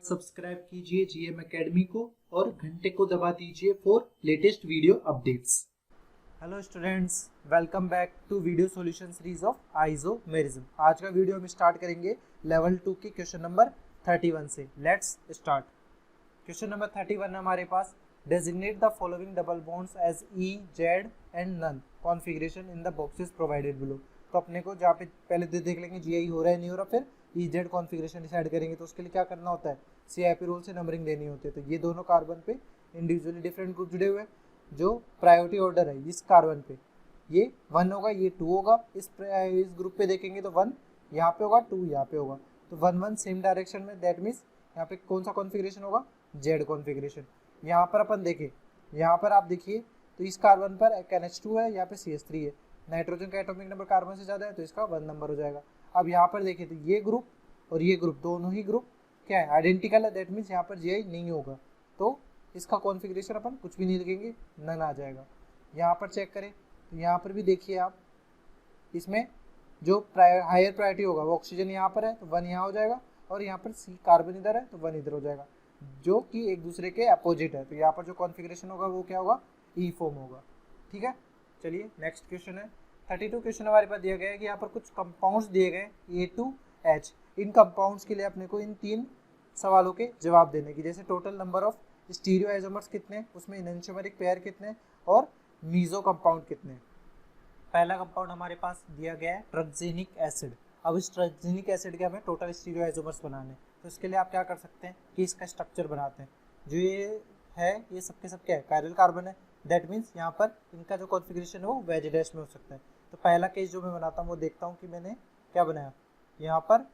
Subscribe कीजिए GM academy को और घंटे को दबा दीजिए for latest video updates. Hello students, welcome back to video solution series of isomerism. आज का वीडियो हम स्टार्ट करेंगे लेवल 2 के क्वेश्चन नंबर 31 से। Let's start. क्वेश्चन नंबर 31 हमारे पास, designate the following double bonds as E Z and none configuration in the boxes provided below. तो अपने को जहाँ पे पहले देख लेंगे जीआई हो रहा है नहीं हो रहा, फिर ई जेड कॉन्फिगरेशन डिसाइड करेंगे। तो उसके लिए क्या करना होता है, सीआईपी रूल से नंबरिंग देनी होती है। तो ये दोनों कार्बन पे इंडिविजुअली डिफरेंट ग्रुप जुड़े हुए हैं। जो प्रायोरिटी ऑर्डर है इस कार्बन पे ये 1 होगा, ये 2 होगा। इस ग्रुप पे देखेंगे तो 1 यहाँ पे होगा, 2 यहाँ पे होगा। तो 1 1 सेम डायरेक्शन में, दैट मीन्स यहाँ पे कौन सा कॉन्फिगरेशन होगा, जेड कॉन्फिगरेशन। यहाँ पर अपन देखें, यहाँ पर आप देखिए तो इस कार्बन पर NH2 है, यहाँ पे CH3 है। नाइट्रोजन का एटॉमिक नंबर कार्बन से ज़्यादा है तो इसका 1 नंबर हो जाएगा। अब यहाँ पर देखिए तो ये ग्रुप और ये ग्रुप दोनों ही ग्रुप क्या है, आइडेंटिकल है। दैट मीन्स यहाँ पर जीआई नहीं होगा, तो इसका कॉन्फिगरेशन अपन कुछ भी नहीं लिखेंगे, नन आ जाएगा। यहाँ पर चेक करें तो यहाँ पर भी देखिए आप, इसमें जो हायर प्रायोरिटी होगा वो ऑक्सीजन यहाँ पर है तो 1 यहाँ हो जाएगा, और यहाँ पर सी कार्बन इधर है तो 1 इधर हो जाएगा, जो कि एक दूसरे के अपोजिट है। तो यहाँ पर जो कॉन्फिगरेशन होगा वो क्या होगा, ई फॉर्म होगा। ठीक है, चलिए नेक्स्ट क्वेश्चन है 32 क्वेश्चन हमारे पास दिया गया है कि यहाँ पर कुछ कंपाउंड्स दिए गए A2H। इन कंपाउंड्स के लिए अपने को इन 3 सवालों के जवाब देने की, जैसे total number of stereo isomers कितने, उसमें एनेंटियोमेरिक पेयर कितने और मीजो कंपाउंड कितने। पहला कंपाउंड हमारे पास दिया गया है ट्रक्जेनिक एसिड। अब इस ट्रक्जेनिक एसिड के हमें टोटल स्टीरियो आइसोमर्स बनाने, तो इसके लिए आप क्या कर सकते हैं कि इसका स्ट्रक्चर बनाते हैं। जो ये है ये सबके सब क्या है, कायरल कार्बन है। दैट मीन्स यहाँ पर इनका जो कॉन्फिगरेशन है वो वेज डैश में हो सकता है। तो पहला केस जो मैं बनाता हूँ वो देखता हूँ कि मैंने क्या बनाया। यहाँ पर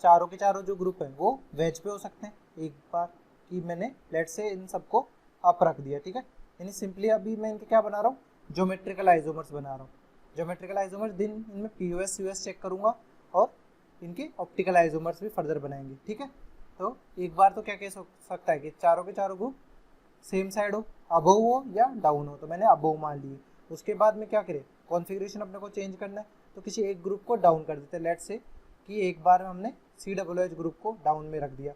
चारों के चारों जो ग्रुप है वो वेज पे हो सकते हैं। एक बार कि मैंने लेट से इन सबको अप रख दिया, ठीक है। यानी सिंपली अभी मैं इनके क्या बना रहा हूँ, ज्योमेट्रिकल आइसोमर्स बना रहा हूँ। ज्योमेट्रिकल आइसोमर्स दिन इनमें POS COS चेक करूँगा और इनके ऑप्टिकल आइसोमर्स भी फर्दर बनाएंगे, ठीक है। तो एक बार तो क्या केस हो सकता है कि चारों के चारों ग्रुप सेम साइड हो, अबोव हो या डाउन हो, तो मैंने अबोव मान लिए। उसके बाद में क्या करें, कॉन्फ़िगरेशन अपने को चेंज करना है, तो किसी एक ग्रुप को डाउन कर देते हैं। लेट्स से कि एक बार में हमने COOH ग्रुप को डाउन में रख दिया,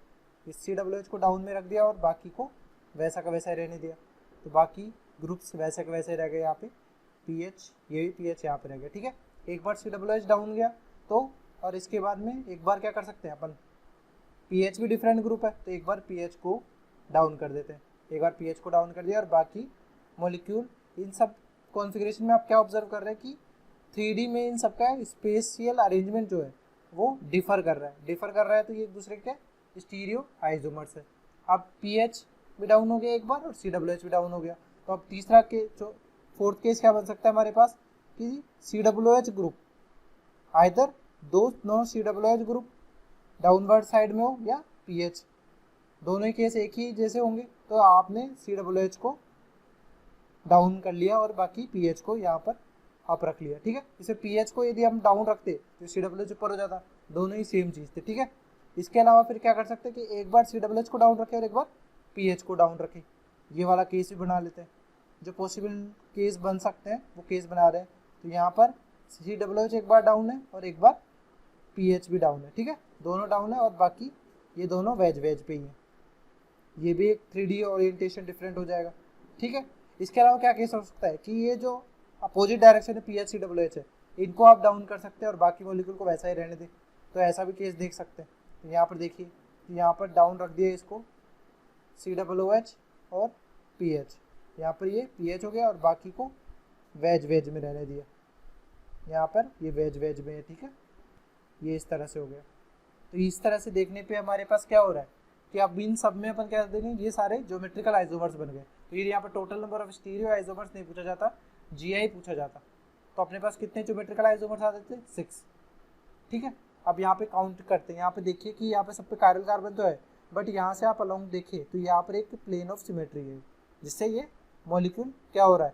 इस COOH को डाउन में रख दिया और बाकी को वैसा का वैसा रहने दिया। तो बाकी ग्रुप्स वैसे के वैसे रह गए। यहाँ पे PH, ये भी PH यहाँ पे रह गया, ठीक है। एक बार COOH डाउन गया तो, और इसके बाद में एक बार क्या कर सकते हैं अपन, PH भी डिफरेंट ग्रुप है तो एक बार PH को डाउन कर देते हैं। एक बार PH को डाउन कर दिया और बाकी मॉलिक्यूल, इन सब कॉन्फ़िगरेशन में आप क्या ऑब्जर्व कर रहे हैं कि 3D में इन सबका स्पेशियल अरेंजमेंट जो है वो डिफर कर रहा है। तो ये एक दूसरे के स्टीरियो आइसोमर्स है। अब PH भी डाउन हो गया एक बार और COOH भी डाउन हो गया। तो अब तीसरा के जो फोर्थ केस क्या बन सकता है हमारे पास कि COOH ग्रुप आइदर दो COOH ग्रुप डाउनवर्ड साइड में हो या PH, दोनों ही केस एक ही जैसे होंगे। तो आपने COOH को डाउन कर लिया और बाकी PH को यहाँ पर अप रख लिया, ठीक है। इसे PH को यदि हम डाउन रखते तो COOH ऊपर हो जाता, दोनों ही सेम चीज़ थे, ठीक है। इसके अलावा फिर क्या कर सकते हैं कि एक बार COOH को डाउन रखें और एक बार PH को डाउन रखें। ये वाला केस भी बना लेते हैं। जो पॉसिबल केस बन सकते हैं वो केस बना रहे हैं। तो यहाँ पर COOH एक बार डाउन है और एक बार PH भी डाउन है, ठीक है। दोनों डाउन है और बाकी ये दोनों वेज पे ही है। ये भी एक 3D ओरिएंटेशन डिफरेंट हो जाएगा, ठीक है। इसके अलावा क्या केस हो सकता है कि ये जो अपोजिट डायरेक्शन है PH COOH है, इनको आप डाउन कर सकते हैं और बाकी मॉलिक्यूल को वैसा ही रहने दें। तो ऐसा भी केस देख सकते हैं। तो यहाँ पर देखिए, यहाँ पर डाउन रख दिया इसको COOH और PH, यहाँ पर ये PH हो गया और बाकी को वेज में रहने दिया। यहाँ पर ये वेज में है, ठीक है। ये इस तरह से हो गया। तो इस तरह से देखने पे हमारे पास क्या हो रहा है कि अब इन सब में अपन क्या देंगे, ये सारे ज्योमेट्रिकल आइसोमर्स बन गए। तो ये यहाँ पर total number of stereo isomers नहीं पूछा जाता, GI पूछा जाता। तो अपने पास कितने ज्योमेट्रिकल आइसोमर्स आ जाते हैं, 6, ठीक है। अब यहाँ पे काउंट करते हैं। यहाँ पे देखिए कि यहाँ पे सब पे कायरल कार्बन तो है, बट यहाँ से आप अलोंग देखिए तो यहाँ पर एक प्लेन ऑफ सिमेट्री है, जिससे ये मॉलिक्यूल क्या हो रहा है,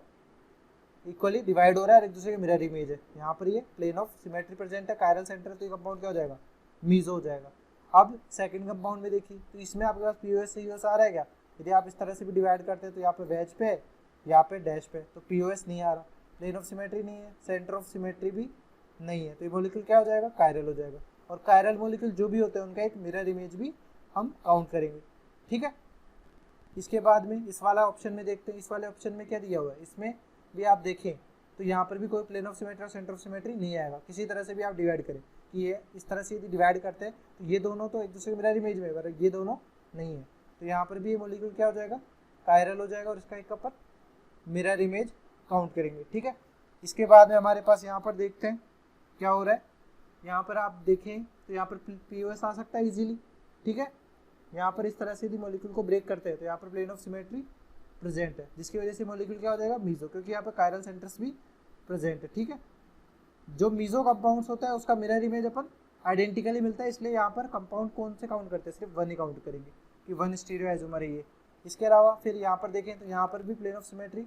इक्वली डिवाइड हो रहा है और एक दूसरे के मिरर इमेज है। यहाँ पर ये प्लेन ऑफ सिमेट्री प्रेजेंट है, कायरल सेंटर, तो ये कंपाउंड क्या हो जाएगा, मीजो हो जाएगा। अब सेकंड कंपाउंड में देखिए तो इसमें आपके पास POS COS आ रहा है क्या, यदि आप इस तरह से भी डिवाइड करते हैं तो यहाँ पे वेज पे है, यहाँ पे डैश पे, तो POS नहीं आ रहा, प्लेन ऑफ सिमेट्री नहीं है, सेंटर ऑफ सिमेट्री भी नहीं है, तो ये मॉलिक्यूल क्या हो जाएगा, कायरल हो जाएगा। और कायरल मॉलिक्यूल जो भी होते हैं उनका एक मिरर इमेज भी हम काउंट करेंगे। ठीक है, इसके बाद में इस वाला ऑप्शन में देखते हैं। इस वाले ऑप्शन में क्या दिया हुआ है, इसमें भी आप देखें तो यहाँ पर भी कोई प्लेन ऑफ सिमेट्री और सेंटर ऑफ सिमेट्री नहीं आएगा। किसी तरह से भी आप डिवाइड करें कि ये इस तरह से यदि डिवाइड करते हैं तो ये दोनों तो एक दूसरे के मिरर इमेज में, पर ये दोनों नहीं है, तो यहाँ पर भी ये मॉलिक्यूल क्या हो जाएगा, कायरल हो जाएगा और इसका एक अपन मिरर इमेज काउंट करेंगे। ठीक है, इसके बाद में हमारे पास यहाँ पर देखते हैं क्या हो रहा है। यहाँ पर आप देखें तो यहाँ पर POS आ सकता है इजीली। ठीक है, यहाँ पर इस तरह से यदि मॉलिक्यूल को ब्रेक करते हैं तो यहाँ पर प्लेन ऑफ सिमेट्री प्रेजेंट है, जिसकी वजह से मॉलिक्यूल क्या हो जाएगा, मीजो, क्योंकि यहाँ पर कायरल सेंटर्स भी प्रेजेंट है। ठीक है, जो मीजो कंपाउंड्स होता है उसका मिरर इमेज अपन आइडेंटिकली मिलता है, इसलिए यहाँ पर कंपाउंड कौन से काउंट करते हैं, सिर्फ 1 ही काउंट करेंगे कि 1 स्टीरियो आइसोमर है ये। इसके अलावा फिर यहाँ पर देखें तो यहाँ पर भी प्लेन ऑफ सिमेट्री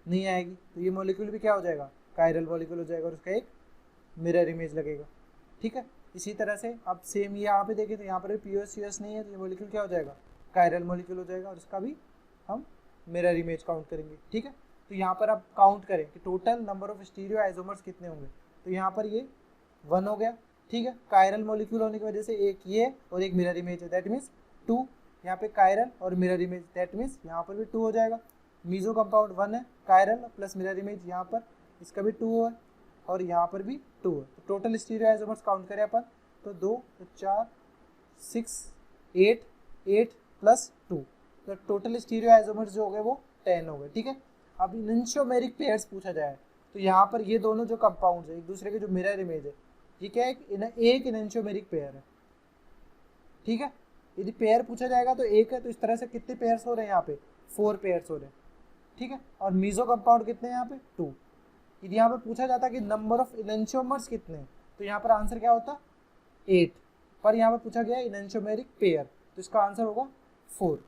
नहीं आएगी, तो ये मॉलिक्यूल भी क्या हो जाएगा, कायरल मॉलिक्यूल हो जाएगा और उसका एक मिरर इमेज लगेगा। ठीक है, इसी तरह से अब सेम यहाँ पे देखें तो यहाँ पर भी POS नहीं है, तो ये मॉलिक्यूल क्या हो जाएगा, कायरल मॉलिक्यूल हो जाएगा और इसका भी हम मिरर इमेज काउंट करेंगे। ठीक है, तो यहाँ पर आप काउंट करें कि total number of stereo isomers कितने होंगे, तो यहाँ पर ये 1 हो गया। ठीक है, कायरल मॉलिक्यूल होने की वजह से एक ये और एक मिरर इमेज है, दैट मीन्स 2। यहाँ पे कायरल और मिरर इमेज, दैट मीन्स यहाँ पर भी 2 हो जाएगा। मीजो कंपाउंड 1 है, कायरल प्लस मिरर इमेज यहाँ पर इसका भी 2 है और यहाँ पर भी 2 है। तो टोटल स्टीरियो आइसोमर्स काउंट करें अपन तो 2 तो 4 6 8 प्लस 2, तो टोटल स्टीरियो आइसोमर्स जो हो गए वो 10 हो गए। ठीक है, अब इनैंशियोमेरिक पेयर्स पूछा जाए तो यहाँ पर ये दोनों जो कंपाउंड्स है एक दूसरे के जो मिरर इमेज है ये क्या है, एक इनैंशियोमेरिक पेयर है। ठीक है, यदि पेयर पूछा जाएगा तो एक है, तो इस तरह से कितने पेयर्स हो रहे हैं यहाँ पे, 4 पेयर्स हो रहे हैं। ठीक है, और मीजो कंपाउंड कितने हैं यहाँ पे, 2। यदि यहाँ पर पूछा जाता कि नंबर ऑफ इनैंशियोमर्स कितने हैं तो यहाँ पर आंसर क्या होता, 8, पर यहाँ पर पूछा गया इनैंशियोमेरिक पेयर, तो इसका आंसर होगा 4।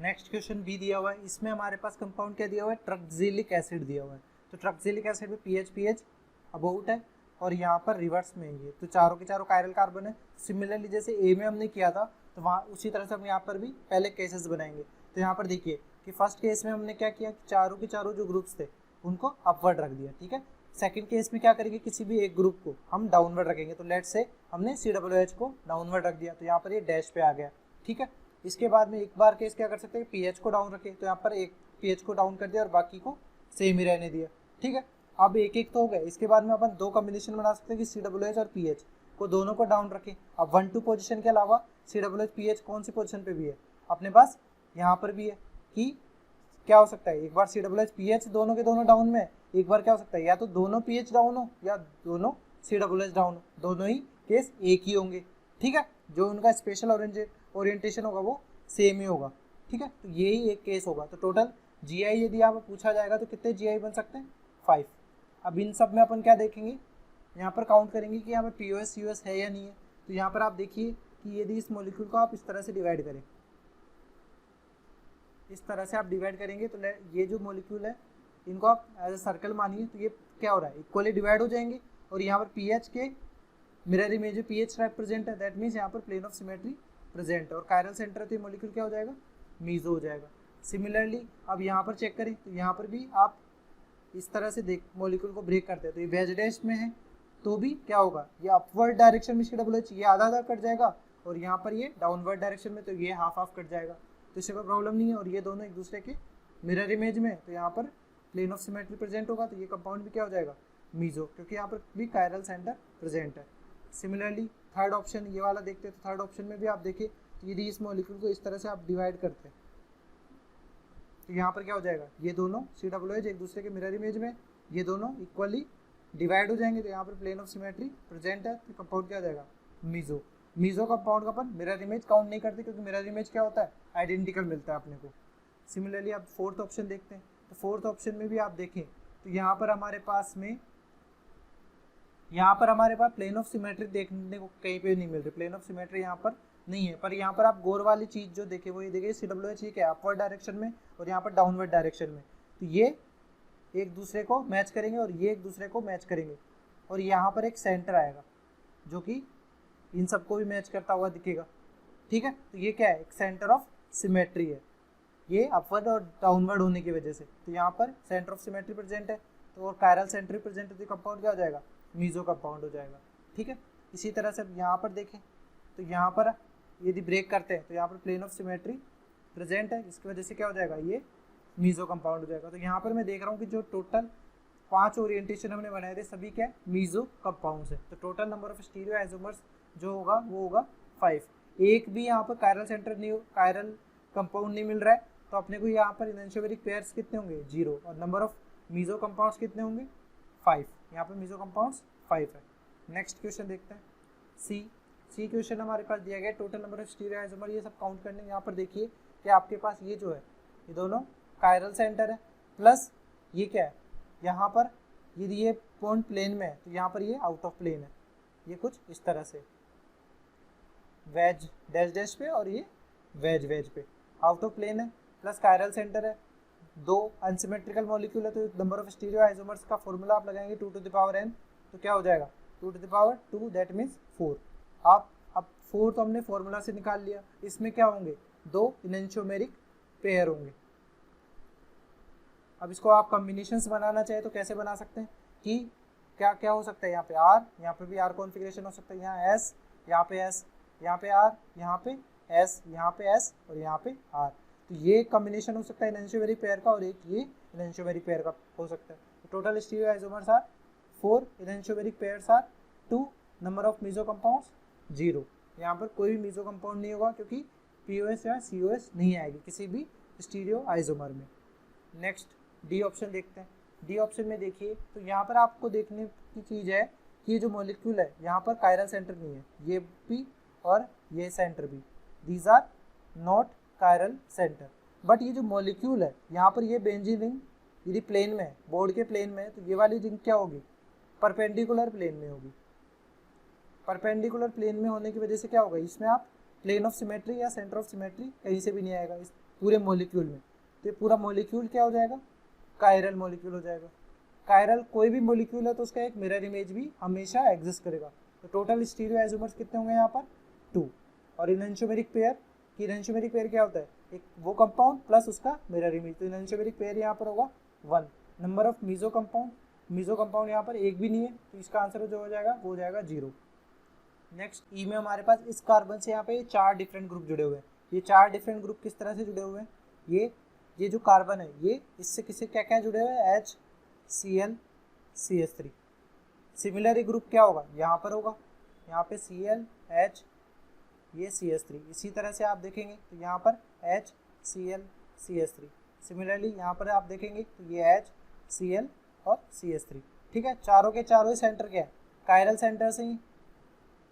नेक्स्ट क्वेश्चन भी दिया हुआ है, इसमें हमारे पास कंपाउंड क्या दिया हुआ है, ट्रक्सिलिक एसिड दिया हुआ है। तो ट्रक्सिलिक एसिड में पीएच अबाउट है और यहाँ पर रिवर्स में ये, तो चारों के चारों कायरल कार्बन है। सिमिलरली जैसे ए में हमने किया था तो वहाँ उसी तरह से हम यहाँ पर भी पहले केसेस बनाएंगे। तो यहाँ पर देखिए कि फर्स्ट केस में हमने क्या किया, चारों के चारों जो ग्रुप्स थे उनको अपवर्ड रख दिया। ठीक है, सेकंड केस में क्या करेंगे, किसी भी एक ग्रुप को हम डाउनवर्ड रखेंगे। तो लेट्स से हमने COOH को डाउनवर्ड रख दिया, तो यहाँ पर ये डैश पे आ गया। ठीक है, इसके बाद में एक बार केस क्या कर सकते हैं, पीएच को डाउन रखे, तो यहाँ पर एक पीएच को डाउन कर दिया और बाकी को सेम ही रहने दिया। ठीक है, अब एक एक तो हो गए। इसके बाद में अपन 2 कॉम्बिनेशन बना सकते हैं कि COOH और पीएच को दोनों को डाउन रखें। अब 1-2 पोजीशन के अलावा COOH पीएच कौन सी पोजीशन पे भी है अपने पास, यहाँ पर भी है कि क्या हो सकता है, एक बार COOH पीएच दोनों के दोनों डाउन में, एक बार क्या हो सकता है, या तो दोनों पीएच डाउन हो या दोनों COOH डाउन हो, दोनों ही केस एक ही होंगे। ठीक है, जो उनका स्पेशल ओरिएंटेशन होगा वो सेम ही होगा। ठीक है, तो यही एक केस होगा। तो टोटल GI यदि आप पूछा जाएगा तो कितने GI बन सकते हैं, 5। अब इन सब में अपन क्या देखेंगे, यहाँ पर काउंट करेंगे कि यहाँ पर POS COS है या नहीं है। तो यहाँ पर आप देखिए कि यदि इस मॉलिक्यूल को आप इस तरह से डिवाइड करें, इस तरह से आप डिवाइड करेंगे तो ये जो मॉलिक्यूल है इनको आप एज ए सर्कल मानिए, तो ये क्या हो रहा है, इक्वली डिवाइड हो जाएंगे। और यहाँ पर पीएच के मिरर इमेज पीएच रिप्रेजेंट है, दैट मीन्स यहाँ पर प्लेन ऑफ सिमेट्री प्रेजेंट है और कायरल सेंटर है, तो ये मॉलिक्यूल क्या हो जाएगा, मीजो हो जाएगा। सिमिलरली अब यहाँ पर चेक करें तो यहाँ पर भी आप इस तरह से देख मॉलिक्यूल को ब्रेक करते हैं, तो ये वेज डैश में है तो भी क्या होगा, ये अपवर्ड डायरेक्शन में COOH ये आधा आधा कट जाएगा और यहाँ पर ये डाउनवर्ड डायरेक्शन में तो ये हाफ हाफ कट जाएगा, तो इससे कोई प्रॉब्लम नहीं है। और ये दोनों एक दूसरे के मिरर इमेज में, तो यहाँ पर प्लेन ऑफ सिमेट्री प्रेजेंट होगा, तो ये कंपाउंड भी क्या हो जाएगा, मीजो, क्योंकि यहाँ पर भी कायरल सेंटर प्रेजेंट है। सिमिलरली थर्ड ऑप्शन ये वाला देखते हैं, तो थर्ड ऑप्शन में भी आप देखिए तो यदि इस मॉलिक्यूल को इस तरह से आप डिवाइड करते हैं तो यहाँ पर क्या हो जाएगा, ये दोनों COOH एक दूसरे के मिरर इमेज में, ये दोनों इक्वली डिवाइड हो जाएंगे, तो यहाँ पर प्लेन ऑफ सिमेट्री प्रेजेंट है, तो कंपाउंड क्या हो जाएगा, मीजो। मीजो कंपाउंड का अपन मिरर इमेज काउंट नहीं करते क्योंकि मिरर इमेज क्या होता है, आइडेंटिकल मिलता है अपने को। सिमिलरली आप फोर्थ ऑप्शन देखते हैं, तो फोर्थ ऑप्शन में भी आप देखें तो यहाँ पर हमारे पास प्लेन ऑफ सिमेट्री देखने को कहीं पे नहीं मिल रही, प्लेन ऑफ सिमेट्री यहाँ पर नहीं है। पर यहाँ पर आप गोर वाली चीज़ जो देखे वो ये देखिए COOH ये क्या है, अपवर्ड डायरेक्शन में और यहाँ पर डाउनवर्ड डायरेक्शन में, तो ये एक दूसरे को मैच करेंगे और ये एक दूसरे को मैच करेंगे और यहाँ पर एक सेंटर आएगा जो कि इन सबको भी मैच करता हुआ दिखेगा। ठीक है, तो ये क्या है, एक सेंटर ऑफ सिमेट्री है, ये अपवर्ड और डाउनवर्ड होने की वजह से, तो यहाँ पर सेंटर ऑफ सिमेट्री प्रेजेंट है, तो और कायरल सेंट्री प्रेजेंट है, तो कंपाउंड क्या हो जाएगा, मीजो कंपाउंड हो जाएगा। ठीक है, इसी तरह से यहाँ पर देखें तो यहाँ पर यदि ब्रेक करते हैं तो यहाँ पर प्लेन ऑफ सिमेट्री प्रेजेंट है, इसकी वजह से क्या हो जाएगा, ये मीजो कंपाउंड हो जाएगा। तो यहाँ पर मैं देख रहा हूँ कि जो टोटल 5 ओरिएंटेशन हमने बनाए थे सभी क्या मीजो कंपाउंड्स है। तो total number of stereo isomers जो होगा वो होगा 5। एक भी यहाँ पर कायरल सेंटर नहीं, कायरल कंपाउंड नहीं मिल रहा है, तो अपने को यहाँ पर एनैंटियोमेरिक पेयर्स कितने होंगे, 0, और नंबर ऑफ मीजो कंपाउंड्स कितने होंगे, 5। यहाँ पर मीजो कंपाउंड्स 5 है। नेक्स्ट क्वेश्चन देखते हैं, सी क्वेश्चन हमारे पास दिया गया total number of stereo isomer, ये सब काउंट करने। यहाँ पर देखिए कि आपके पास ये जो है ये दोनों कायरल सेंटर है, प्लस ये क्या है, यहाँ पर यदि ये पॉइंट प्लेन में है तो यहाँ पर ये आउट ऑफ प्लेन है, ये कुछ इस तरह से वेज डैश डैश पे और ये वेज पे आउट ऑफ प्लेन है, प्लस कायरल सेंटर है, 2 अनसिमेट्रिकल मॉलिक्यूल है। तो नंबर ऑफ स्टीरियो आइसोमर्स का फॉर्मूला आप लगाएंगे 2 to the power n, तो क्या हो जाएगा 2 to the power 2, that means 4। आप अब 4 तो हमने फॉर्मूला से निकाल लिया, इसमें क्या होंगे, 2 एनैंटियोमेरिक पेयर होंगे। अब इसको आप कॉम्बिनेशंस बनाना चाहे तो कैसे बना सकते हैं कि क्या क्या हो सकता है, यहाँ पे R, यहाँ पे भी R कॉन्फ़िगरेशन हो सकता है, यहाँ S, यहाँ पे S, यहाँ पे R, यहाँ पे S, यहाँ पे S और यहाँ पे R। तो ये कॉम्बिनेशन हो सकता है एनैंटियोमेरिक पेयर का, और एक ये एनैंटियोमेरिक पेयर का हो सकता है। तो total stereoisomers are 4, enantiomeric pairs are 2, number of meso compounds 0। यहाँ पर कोई भी मीजो कंपाउंड नहीं होगा क्योंकि POS या COS नहीं आएगी किसी भी स्टीरियो आइसोमर में। नेक्स्ट डी ऑप्शन देखते हैं। डी ऑप्शन में देखिए तो यहाँ पर आपको देखने की चीज़ है कि ये जो मॉलिक्यूल है यहाँ पर कायरल सेंटर नहीं है, ये भी और ये सेंटर भी, these are not chiral centre. But ये जो मॉलिक्यूल है यहाँ पर ये बेंजीन रिंग यदि प्लेन में है, बोर्ड के प्लेन में है, तो ये वाली रिंग क्या होगी, परपेंडिकुलर प्लेन में होगी। परपेंडिकुलर प्लेन में होने की वजह से क्या होगा, इसमें आप प्लेन ऑफ सिमेट्री या सेंटर ऑफ सिमेट्री कहीं से भी नहीं आएगा इस पूरे मॉलिक्यूल में। तो ये पूरा मॉलिक्यूल क्या हो जाएगा, कायरल मॉलिक्यूल हो जाएगा। कायरल कोई भी मॉलिक्यूल है तो उसका एक मिरर इमेज भी हमेशा एग्जिस्ट करेगा। तो टोटल स्टीरियो आइसोमर्स कितने होंगे यहाँ पर, 2। और एनैंटियोमेरिक पेयर की, एनैंटियोमेरिक पेयर क्या होता है, एक वो कंपाउंड प्लस उसका मिरर इमेज। तो एनैंटियोमेरिक पेयर यहाँ पर होगा 1। नंबर ऑफ मीजो कंपाउंड यहाँ पर एक भी नहीं है, तो इसका आंसर जो हो जाएगा वो हो जाएगा 0। नेक्स्ट ई में हमारे पास इस कार्बन से यहाँ पे 4 डिफरेंट ग्रुप जुड़े हुए हैं। ये 4 डिफरेंट ग्रुप किस तरह से जुड़े हुए हैं, ये जो कार्बन है ये इससे किससे क्या क्या जुड़े हुए हैं, HCl CH3। सिमिलर ग्रुप क्या होगा, यहाँ पर होगा, यहाँ पे Cl H ये CH3। इसी तरह से आप देखेंगे तो यहाँ पर HCl CH3। सिमिलरली यहाँ पर आप देखेंगे तो ये HCl और CH3। ठीक है, चारों के चारों ही सेंटर क्या है, कायरल सेंटर से ही,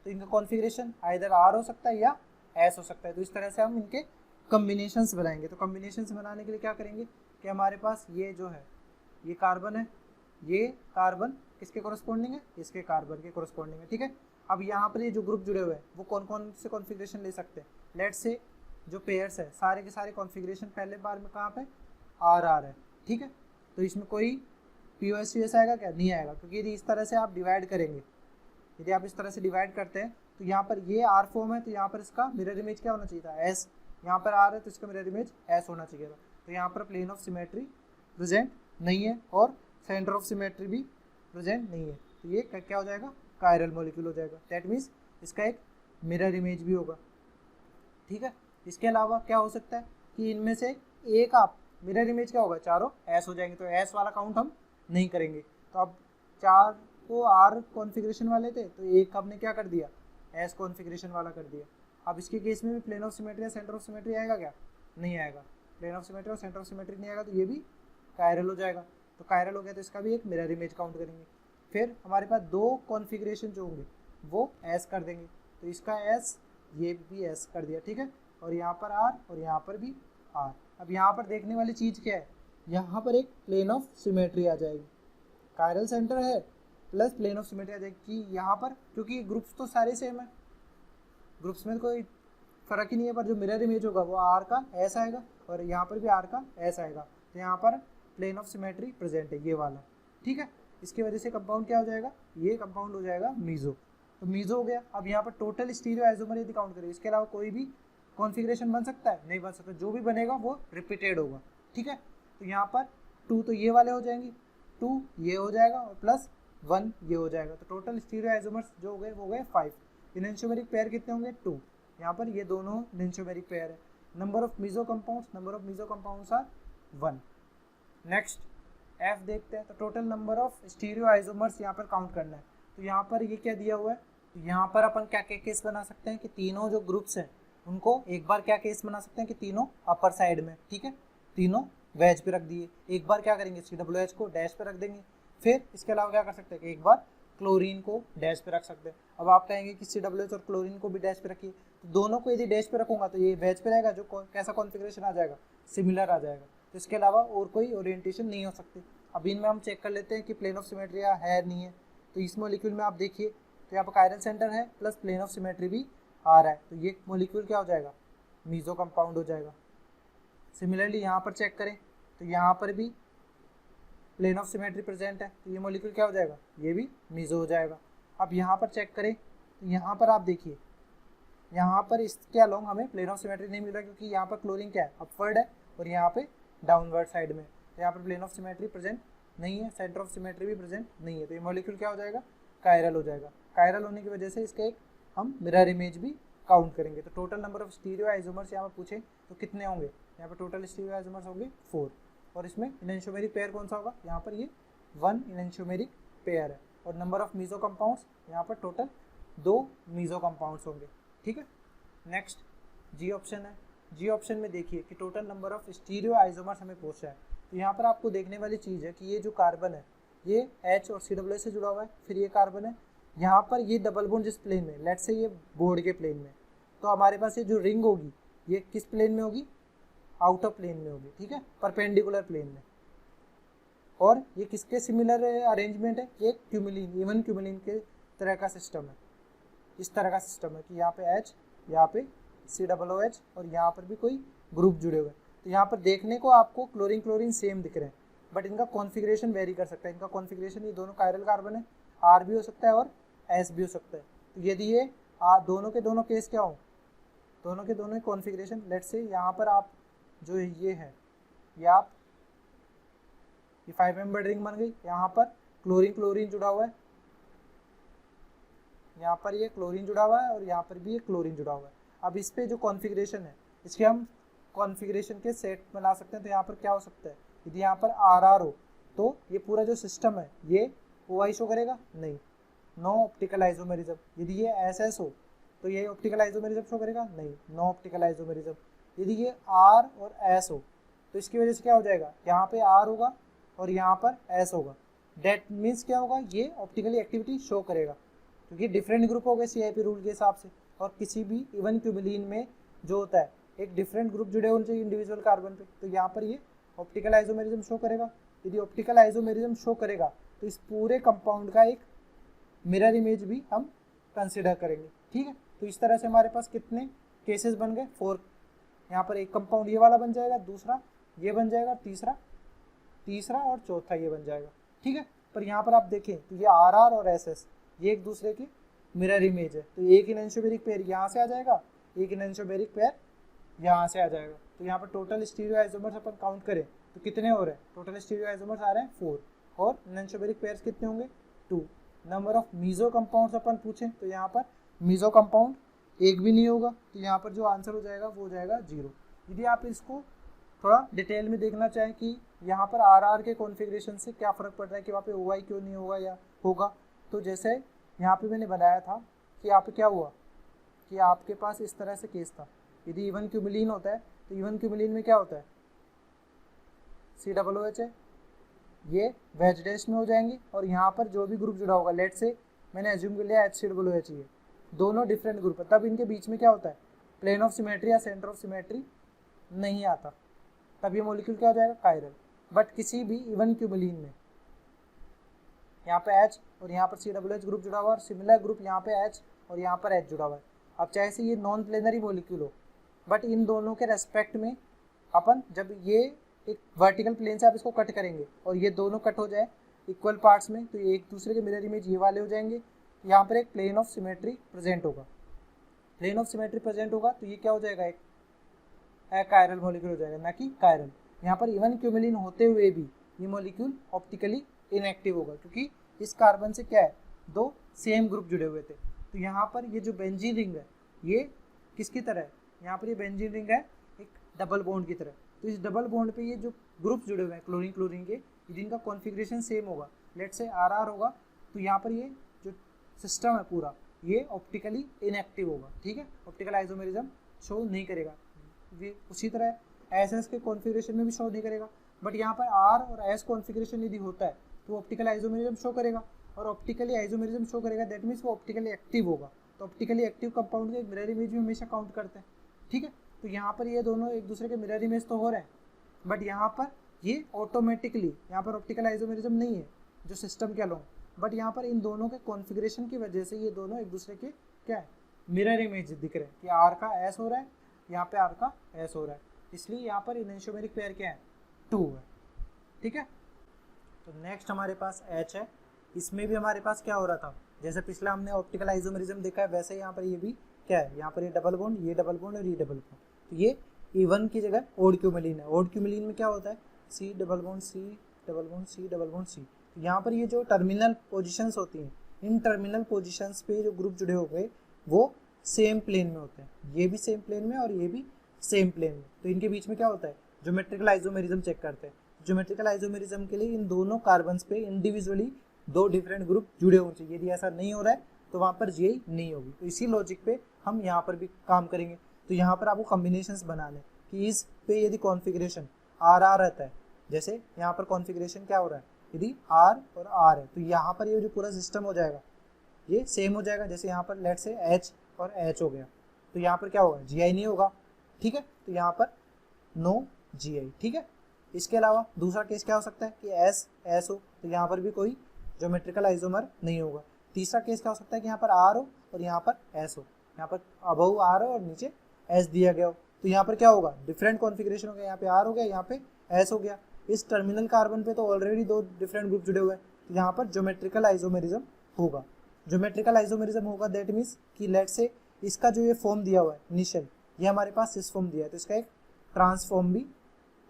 तो इनका कॉन्फ़िगरेशन आइदर R हो सकता है या S हो सकता है। तो इस तरह से हम इनके कॉम्बिनेशंस बनाएंगे। तो कॉम्बिनेशंस बनाने के लिए क्या करेंगे कि हमारे पास ये जो है ये कार्बन है, ये कार्बन किसके कॉरस्पॉन्डिंग है, इसके कार्बन के कॉरस्पॉन्डिंग है। ठीक है, अब यहाँ पर ये जो ग्रुप जुड़े हुए हैं वो कौन कौन से कॉन्फ़िगरेशन ले सकते हैं, लेट्स से जो पेयर्स है सारे के सारे कॉन्फ़िगरेशन पहले बार में कहाँ पे RR है। ठीक है, तो इसमें कोई POS आएगा क्या, नहीं आएगा, क्योंकि यदि इस तरह से आप डिवाइड करेंगे, यदि आप इस तरह से डिवाइड करते हैं तो यहाँ पर ये R फॉर्म है, तो यहाँ पर इसका मिरर इमेज क्या होना चाहिए था, S। यहाँ पर R है तो इसका मिरर इमेज S होना चाहिए था। तो यहाँ पर प्लेन ऑफ सिमेट्री प्रेजेंट नहीं है और सेंटर ऑफ सिमेट्री भी प्रेजेंट नहीं है, तो ये क्या हो जाएगा, कायरल मॉलिक्यूल हो जाएगा। दैट मीन्स इसका एक मिरर इमेज भी होगा। ठीक है, इसके अलावा क्या हो सकता है कि इनमें से एक आप मिरर इमेज क्या होगा, चारों S हो जाएंगे, तो S वाला काउंट हम नहीं करेंगे। तो अब 4 तो R कॉन्फ़िगरेशन वाले थे, तो एक हमने क्या कर दिया, S कॉन्फ़िगरेशन वाला कर दिया। अब इसके केस में भी प्लेन ऑफ सिमेट्री या सेंटर ऑफ सिमेट्री आएगा क्या, नहीं आएगा। प्लेन ऑफ सिमेट्री और सेंटर ऑफ सिमेट्री नहीं आएगा तो ये भी कायरल हो जाएगा। तो कायरल हो गया तो इसका भी एक मिरर इमेज काउंट करेंगे। फिर हमारे पास 2 कॉन्फ़िगरेशन जो होंगे वो S कर देंगे, तो इसका S ये भी S कर दिया। ठीक है, और यहाँ पर R और यहाँ पर भी R। अब यहाँ पर देखने वाली चीज़ क्या है, यहाँ पर एक प्लेन ऑफ सिमेट्री आ जाएगी, कायरल सेंटर है प्लस प्लेन ऑफ सिमेट्री आ जाएगी कि यहाँ पर, क्योंकि ग्रुप्स तो सारे सेम है, ग्रुप्स में कोई फ़र्क ही नहीं है, पर जो मिरर इमेज होगा वो R का S आएगा और यहाँ पर भी R का S आएगा। तो यहाँ पर प्लेन ऑफ सिमेट्री प्रेजेंट है ये वाला। ठीक है, इसकी वजह से कंपाउंड क्या हो जाएगा, ये कंपाउंड हो जाएगा मीजो। तो मीजो हो गया। अब यहाँ पर टोटल स्टीरियो आइसोमर यदि काउंट करें, इसके अलावा कोई भी कॉन्फ़िगरेशन बन सकता है, नहीं बन सकता, जो भी बनेगा वो रिपीटेड होगा। ठीक है, तो यहाँ पर 2 तो ये वाले हो जाएंगे, 2 ये हो जाएगा और प्लस 1 ये हो जाएगा। तो टोटल स्टीरियो आइसोमर्स जो हो गए वो गए 5। इनैंशियोमेरिक पेयर कितने होंगे 2, यहाँ पर ये दोनों इनैंशियोमेरिक पेयर है। Number of meso compounds are 1। Next F देखते हैं। तो total number of stereoisomers यहाँ पर काउंट करना है। तो यहाँ पर ये क्या दिया हुआ है, तो यहाँ पर अपन क्या क्या केस बना सकते हैं कि तीनों जो ग्रुप्स हैं उनको एक बार क्या केस बना सकते हैं कि तीनों अपर साइड में, ठीक है, तीनों वेज पे रख दिए। एक बार क्या करेंगे COOH को डैश पे रख देंगे। फिर इसके अलावा क्या कर सकते हैं कि एक बार क्लोरीन को डैश पे रख सकते हैं। अब आप कहेंगे कि COOH और क्लोरीन को भी डैश पे रखिए, तो दोनों को यदि डैश पे रखूंगा तो ये वेज पे रहेगा, जो कैसा कॉन्फ़िगरेशन आ जाएगा, सिमिलर आ जाएगा। तो इसके अलावा और कोई ओरिएंटेशन नहीं हो सकती। अब इनमें हम चेक कर लेते हैं कि प्लेन ऑफ सिमेट्री है नहीं है। तो इस मॉलिक्यूल में आप देखिए तो यहाँ पर कायरल सेंटर है प्लस प्लेन ऑफ सिमेट्री भी आ रहा है, तो ये मॉलिक्यूल क्या हो जाएगा, मीजो कंपाउंड हो जाएगा। सिमिलरली यहाँ पर चेक करें तो यहाँ पर भी प्लेन ऑफ सिमेट्री प्रेजेंट है, तो ये मॉलिक्यूल क्या हो जाएगा, ये भी मीजो हो जाएगा। अब यहाँ पर चेक करें तो यहाँ पर आप देखिए, यहाँ पर इसके अलोंग हमें प्लेन ऑफ सिमेट्री नहीं मिल रहा, क्योंकि यहाँ पर क्लोरीन क्या है, अपवर्ड है और यहाँ पे डाउनवर्ड साइड में। तो यहाँ पर प्लेन ऑफ सिमेट्री प्रेजेंट नहीं है, सेंटर ऑफ सिमेट्री भी प्रेजेंट नहीं है, तो ये मॉलिक्यूल क्या हो जाएगा, कायरल हो जाएगा। कायरल होने की वजह से इसका एक हम मिरर इमेज भी काउंट करेंगे। तो total number of stereoisomers यहाँ पर पूछे तो कितने होंगे, यहाँ पर टोटल स्टीरियो आइसोमर्स होंगे 4। और इसमें इनैंशियोमेरिक पेयर कौन सा होगा, यहाँ पर ये 1 इनैंशियोमेरिक पेयर है। और नंबर ऑफ मीजो कंपाउंड्स यहाँ पर टोटल 2 मीजो कंपाउंड्स होंगे, ठीक है। नेक्स्ट जी ऑप्शन है। जी ऑप्शन में देखिए कि total number of stereo isomers हमें पूछा है। तो यहाँ पर आपको देखने वाली चीज़ है कि ये जो कार्बन है ये H और COOH से जुड़ा हुआ है, फिर ये कार्बन है, यहाँ पर ये डबल बॉन्ड जिस प्लेन में, लेट्स से ये बोर्ड के प्लेन में, तो हमारे पास ये जो रिंग होगी ये किस प्लेन में होगी, आउटर प्लेन में होगी, ठीक है, परपेंडिकुलर प्लेन में। और ये किसके सिमिलर अरेंजमेंट है, ये क्यूमुलिन, इवन क्यूमुलिन के तरह का सिस्टम है। इस तरह का सिस्टम है कि यहाँ पे H, यहाँ पे COOH और यहाँ पर भी कोई ग्रुप जुड़े हुए हैं। तो यहाँ पर देखने को आपको क्लोरीन क्लोरीन सेम दिख रहे हैं, बट इनका कॉन्फ़िगरेशन वेरी कर सकता है। इनका कॉन्फ़िगरेशन, ये दोनों कायरल कार्बन है, R भी हो सकता है और S भी हो सकता है। तो यदि ये दोनों के दोनों केस क्या हो, दोनों के दोनों कॉन्फ़िगरेशन, लेट्स से यहाँ पर आप जो ये है, ये आप ये 5 मेंबर रिंग बन गई, यहाँ पर क्लोरीन क्लोरीन जुड़ा हुआ है, यहाँ पर ये क्लोरीन जुड़ा हुआ है और यहाँ पर भी ये क्लोरीन जुड़ा हुआ है। अब इस पे जो कॉन्फ़िगरेशन है इसके हम कॉन्फ़िगरेशन के सेट बना सकते हैं। तो यहाँ पर क्या हो सकता है, यदि यहाँ पर RR हो तो ये पूरा जो सिस्टम है ये OI शो करेगा, नहीं, नो ऑप्टिकल आइसोमेरिज्म। यदि ये SS हो तो ये ऑप्टिकल आइसोमेरिज्म शो करेगा, नहीं, नो ऑप्टिकल आइसोमेरिज्म। यदि ये R और S हो तो इसकी वजह से क्या हो जाएगा, यहाँ पे R होगा और यहाँ पर S होगा। डेट मीन्स क्या होगा, ये ऑप्टिकली एक्टिविटी शो करेगा, क्योंकि डिफरेंट ग्रुप हो गए CIP रूल के हिसाब से। और किसी भी इवन क्यूमुलिन में जो होता है एक डिफरेंट ग्रुप जुड़े होने चाहिए इंडिविजुअल कार्बन पे, तो यहाँ पर ये ऑप्टिकल आइसोमेरिज्म शो करेगा। यदि ऑप्टिकल आइसोमेरिज्म शो करेगा तो इस पूरे कंपाउंड का एक मिरर इमेज भी हम कंसिडर करेंगे, ठीक है। तो इस तरह से हमारे पास कितने केसेस बन गए, 4। यहाँ पर एक कंपाउंड ये वाला बन जाएगा, दूसरा ये बन जाएगा, तीसरा और चौथा ये बन जाएगा, ठीक है। पर यहाँ पर आप देखें तो ये RR और SS ये एक दूसरे की मिरर इमेज है। तो एक इनैंशियोमेरिक पेयर यहाँ से आ जाएगा, एक इनैंशियोमेरिक पेयर यहाँ से आ जाएगा। तो यहाँ पर टोटल स्टीरियो आइसोमर्स अपन काउंट करें तो कितने हो रहे हैं, टोटल स्टीरियो आइसोमर्स आ रहे हैं 4 और इनैंशियोमेरिक पेयर्स कितने होंगे 2। नंबर ऑफ मीजो कंपाउंड्स अपन पूछें तो यहाँ पर मीजो कंपाउंड एक भी नहीं होगा, तो यहाँ पर जो आंसर हो जाएगा वो हो जाएगा 0। यदि आप इसको थोड़ा डिटेल में देखना चाहें कि यहाँ पर RR के कॉन्फ़िगरेशन से क्या फ़र्क पड़ रहा है कि वहाँ पे OI क्यों नहीं होगा या होगा, तो जैसे यहाँ पे मैंने बनाया था कि यहाँ पे क्या हुआ कि आपके पास इस तरह से केस था। यदि इवन क्यूमुलिन होता है तो इवन क्यूमुलिन में क्या होता है, COOH है, ये वेज डैश में हो जाएंगे और यहाँ पर जो भी ग्रुप जुड़ा होगा, लेट से मैंने एज्यूम कर लिया HCOOH ये दोनों डिफरेंट ग्रुप है, तब इनके बीच में क्या होता है, प्लेन ऑफ सिमेट्री या सेंटर ऑफ सिमेट्री नहीं आता, तब ये मॉलिक्यूल क्या हो जाएगा, कायरल। बट किसी भी इवन क्यूमुलिन में यहाँ पे H और यहाँ पर COOH ग्रुप जुड़ा हुआ है और सिमिलर ग्रुप यहाँ पे H और यहाँ पर H जुड़ा हुआ है। अब चाहे से ये नॉन प्लेनरी मॉलिक्यूल हो, बट इन दोनों के रेस्पेक्ट में अपन जब ये एक वर्टिकल प्लेन से आप इसको कट करेंगे और ये दोनों कट हो जाए इक्वल पार्ट्स में, तो एक दूसरे के मिरर इमेज ये वाले हो जाएंगे। यहाँ पर एक प्लेन ऑफ सिमेट्री प्रेजेंट होगा, प्लेन ऑफ सिमेट्री प्रेजेंट होगा तो ये क्या हो जाएगा, एक कायरल मॉलिक्यूल हो जाएगा, ना कि कायरल। यहाँ पर इवन क्यूमुलिन होते हुए भी ये मॉलिक्यूल ऑप्टिकली इनएक्टिव होगा, क्योंकि इस कार्बन से क्या है, दो सेम ग्रुप जुड़े हुए थे। तो यहाँ पर ये जो बेंजीन रिंग है ये किसकी तरह है, यहाँ पर ये बेंजीन रिंग है एक डबल बॉन्ड की तरह। तो इस डबल बॉन्ड पे ये जो ग्रुप जुड़े हुए हैं क्लोरीन क्लोरीन के, जिनका कॉन्फ़िगरेशन सेम होगा, लेट से RR होगा, तो यहाँ पर ये जो सिस्टम है पूरा ये ऑप्टिकली इनएक्टिव होगा। ठीक है, ऑप्टिकल आइसोमेरिज्म शो नहीं करेगा। उसी तरह SS के कॉन्फ़िगरेशन में भी शो नहीं करेगा, बट यहाँ पर R और S कॉन्फ़िगरेशन यदि होता है तो ऑप्टिकल आइसोमेरिज्म शो करेगा, और ऑप्टिकली आइसोमेरिज्म शो करेगा, दैट मीन्स वो ऑप्टिकली एक्टिव होगा। तो ऑप्टिकली एक्टिव कंपाउंड के मिरर इमेज में हमेशा काउंट करते हैं। ठीक है, तो यहाँ पर ये दोनों एक दूसरे के मिरर इमेज तो हो रहे हैं, बट यहाँ पर ये ऑटोमेटिकली, यहाँ पर ऑप्टिकल आइसोमेरिज्म नहीं है जो सिस्टम के अलोंग, बट यहाँ पर इन दोनों के कॉन्फ़िगरेशन की वजह से ये दोनों एक दूसरे के क्या है, मिरर इमेज दिख रहे हैं कि R का S हो रहा है, यहाँ पे R का S हो रहा है, इसलिए यहाँ पर एनेंटियोमेरिक पेयर क्या है, 2 है। ठीक है, तो नेक्स्ट हमारे पास H है। इसमें भी हमारे पास क्या हो रहा था, जैसे पिछला हमने ऑप्टिकल आइसोमेरिज्म देखा है, वैसे यहाँ पर ये भी क्या है, यहाँ पर ये डबल बॉन्ड, ये डबल बॉन्ड और ये डबल बॉन्ड, तो ये E1 की जगह ओड क्यूमेलिन है। ओड क्यूमेलिन में क्या होता है, C double bond C double bond C double bond C। तो यहाँ पर ये जो टर्मिनल पोजीशंस होती हैं, इन टर्मिनल पोजीशंस पे जो ग्रुप जुड़े हो गए वो सेम प्लेन में होते हैं, ये भी सेम प्लेन में और ये भी सेम प्लेन में। तो इनके बीच में क्या होता है, ज्योमेट्रिकल आइसोमेरिज्म चेक करते हैं। ज्योमेट्रिकल आइसोमेरिज्म के लिए इन दोनों कार्बन्स पे इंडिविजुअली दो डिफरेंट ग्रुप जुड़े होने चाहिए। यदि ऐसा नहीं हो रहा है तो वहाँ पर GI नहीं होगी। तो इसी लॉजिक पे हम यहाँ पर भी काम करेंगे। तो यहाँ पर आपको कॉम्बिनेशंस बना लें कि इस पे यदि कॉन्फ़िगरेशन RR रहता है, जैसे यहाँ पर कॉन्फ़िगरेशन क्या हो रहा है, यदि R और R है, तो यहाँ पर ये जो पूरा सिस्टम हो जाएगा ये सेम हो जाएगा। जैसे यहाँ पर लेट से H और H हो गया, तो यहाँ पर क्या होगा, GI नहीं होगा। ठीक है, तो यहाँ पर नो GI। ठीक है, इसके अलावा दूसरा केस क्या हो सकता है कि S हो, तो यहाँ पर भी कोई ज्योमेट्रिकल आइसोमर नहीं होगा। तीसरा केस क्या हो सकता है कि यहाँ पर R हो और यहाँ पर S हो, यहाँ पर अबव R हो और नीचे S दिया गया हो, तो यहाँ पर क्या होगा, डिफरेंट कॉन्फ़िगरेशन हो गया, यहाँ पे R हो गया, यहाँ पे S हो गया। इस टर्मिनल कार्बन पे तो ऑलरेडी दो डिफरेंट ग्रुप जुड़े हुए हैं, तो यहाँ पर ज्योमेट्रिकल आइसोमेरिज्म होगा। ज्योमेट्रिकल आइसोमेरिज्म होगा दैट मीन्स कि लेट से इसका जो ये फॉर्म दिया हुआ है इनिशियल, ये हमारे पास सिस फॉर्म दिया है, तो इसका एक ट्रांसफॉर्म भी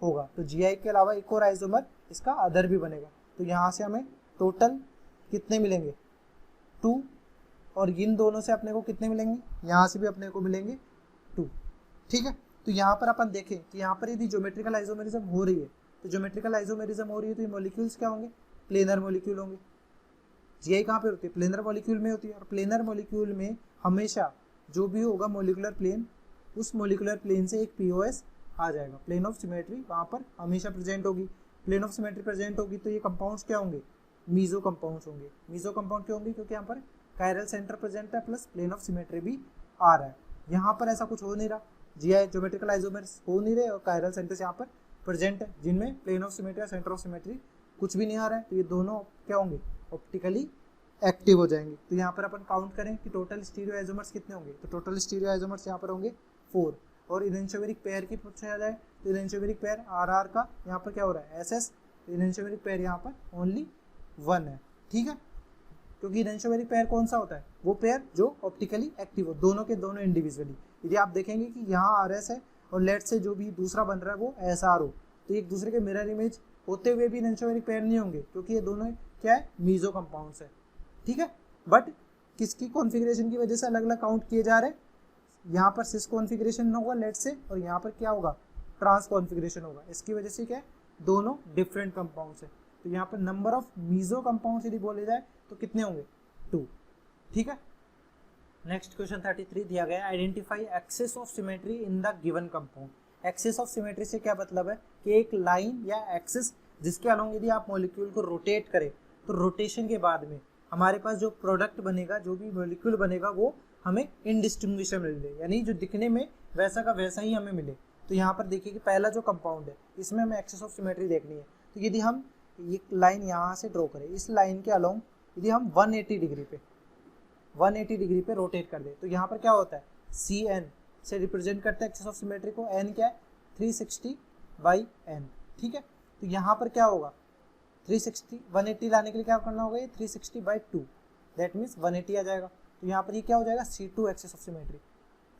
होगा। तो GI के अलावा एक और आइसोमर इसका अदर भी बनेगा। तो यहाँ से हमें टोटल कितने मिलेंगे, 2, और इन दोनों से अपने को कितने मिलेंगे, यहाँ से भी अपने को मिलेंगे 2। ठीक है, तो यहाँ पर अपन देखें कि यहाँ पर यदि ज्योमेट्रिकल आइसोमेरिज्म हो रही है, तो ज्योमेट्रिकल आइसोमेरिज्म हो रही है तो ये मॉलिक्यूल्स क्या होंगे, प्लेनर मॉलिक्यूल होंगे। GI कहाँ पे होती है, प्लेनर मॉलिक्यूल में होती है, और प्लेनर मॉलिक्यूल में हमेशा जो भी होगा मॉलिकुलर प्लेन, उस मॉलिकुलर प्लेन से एक POS आ जाएगा, प्लेन ऑफ सिमेट्री वहाँ पर हमेशा प्रेजेंट होगी। प्लेन ऑफ सिमेट्री प्रेजेंट होगी तो ये कंपाउंड्स क्या होंगे, मीजो कंपाउंड्स होंगे। मीजो कंपाउंड क्यों होंगे, क्योंकि यहाँ पर कायरल सेंटर प्रेजेंट है प्लस प्लेन ऑफ सिमेट्री भी आ रहा है। यहाँ पर ऐसा कुछ हो नहीं रहा, GI ज्योमेट्रिकल आइसोमर्स हो नहीं रहे और कायरल सेंटर्स यहाँ पर प्रेजेंट है, जिनमें प्लेन ऑफ सिमेट्री या सेंटर ऑफ सिमेट्री कुछ भी नहीं आ रहा है, तो ये दोनों क्या होंगे, ऑप्टिकली एक्टिव हो जाएंगे। तो यहाँ पर अपन काउंट करें कि टोटल स्टीरियो आइसोमर्स कितने होंगे, तो टोटल स्टीरियो आइसोमर्स यहाँ पर होंगे 4। और इनेंटियोमेरिक पेयर की पूछा जाए तो इनेंटियोमेरिक पेयर RR का यहाँ पर क्या हो रहा है, SS, इनेंटियोमेरिक पेयर यहाँ पर ओनली 1 है। ठीक है, क्योंकि इनेंटियोमेरिक पेयर कौन सा होता है, वो पेयर जो ऑप्टिकली एक्टिव हो, दोनों के दोनों इंडिविजुअली। यदि आप देखेंगे कि यहाँ RS है और लेट से जो भी दूसरा बन रहा है वो SR हो, तो एक दूसरे के मिरर इमेज होते हुए भी इनेंटियोमेरिक पेयर नहीं होंगे, क्योंकि ये दोनों क्या है, मीजो कंपाउंड्स है। ठीक है, बट किसकी कॉन्फ़िगरेशन की वजह से अलग अलग काउंट किए जा रहे हैं, यहाँ पर सिस कॉन्फ़िगरेशन होगा लेट से, और यहाँ पर क्या होगा, ट्रांस कॉन्फ़िगरेशन होगा। इसकी वजह से क्या है, दोनों डिफरेंट कंपाउंड्स है। तो यहाँ पर नंबर ऑफ मीजो कंपाउंड्स यदि बोले जाए तो कितने होंगे, 2। ठीक है, नेक्स्ट क्वेश्चन 33 दिया गया है, identify axis of symmetry in the given compound. Axis of symmetry से क्या मतलब है कि एक लाइन या एक्सिस जिसके अलोंग यदि आप मॉलिक्यूल को रोटेट करें, तो रोटेशन के बाद में हमारे पास जो प्रोडक्ट बनेगा, जो भी मॉलिक्यूल बनेगा, वो हमें इनडिस्टिंग्विशेबल मिले, यानी जो दिखने में वैसा का वैसा ही हमें मिले। तो यहाँ पर देखिए कि पहला जो कंपाउंड है इसमें हमें एक्सिस ऑफ सिमेट्री देखनी है। तो यदि हम एक लाइन यहाँ से ड्रॉ करें, इस लाइन के अलोंग यदि हम 180 डिग्री पे रोटेट कर दें, तो यहाँ पर क्या होता है, CN से रिप्रेजेंट करते हैं एक्सिस ऑफ सिमेट्री को। N क्या है, 360/N। ठीक है, तो यहाँ पर क्या होगा, 180 लाने के लिए क्या करना होगा, ये 360/2, दैट मीन्स 180 आ जाएगा। तो यहाँ पर ये क्या हो जाएगा, C2 axis of symmetry.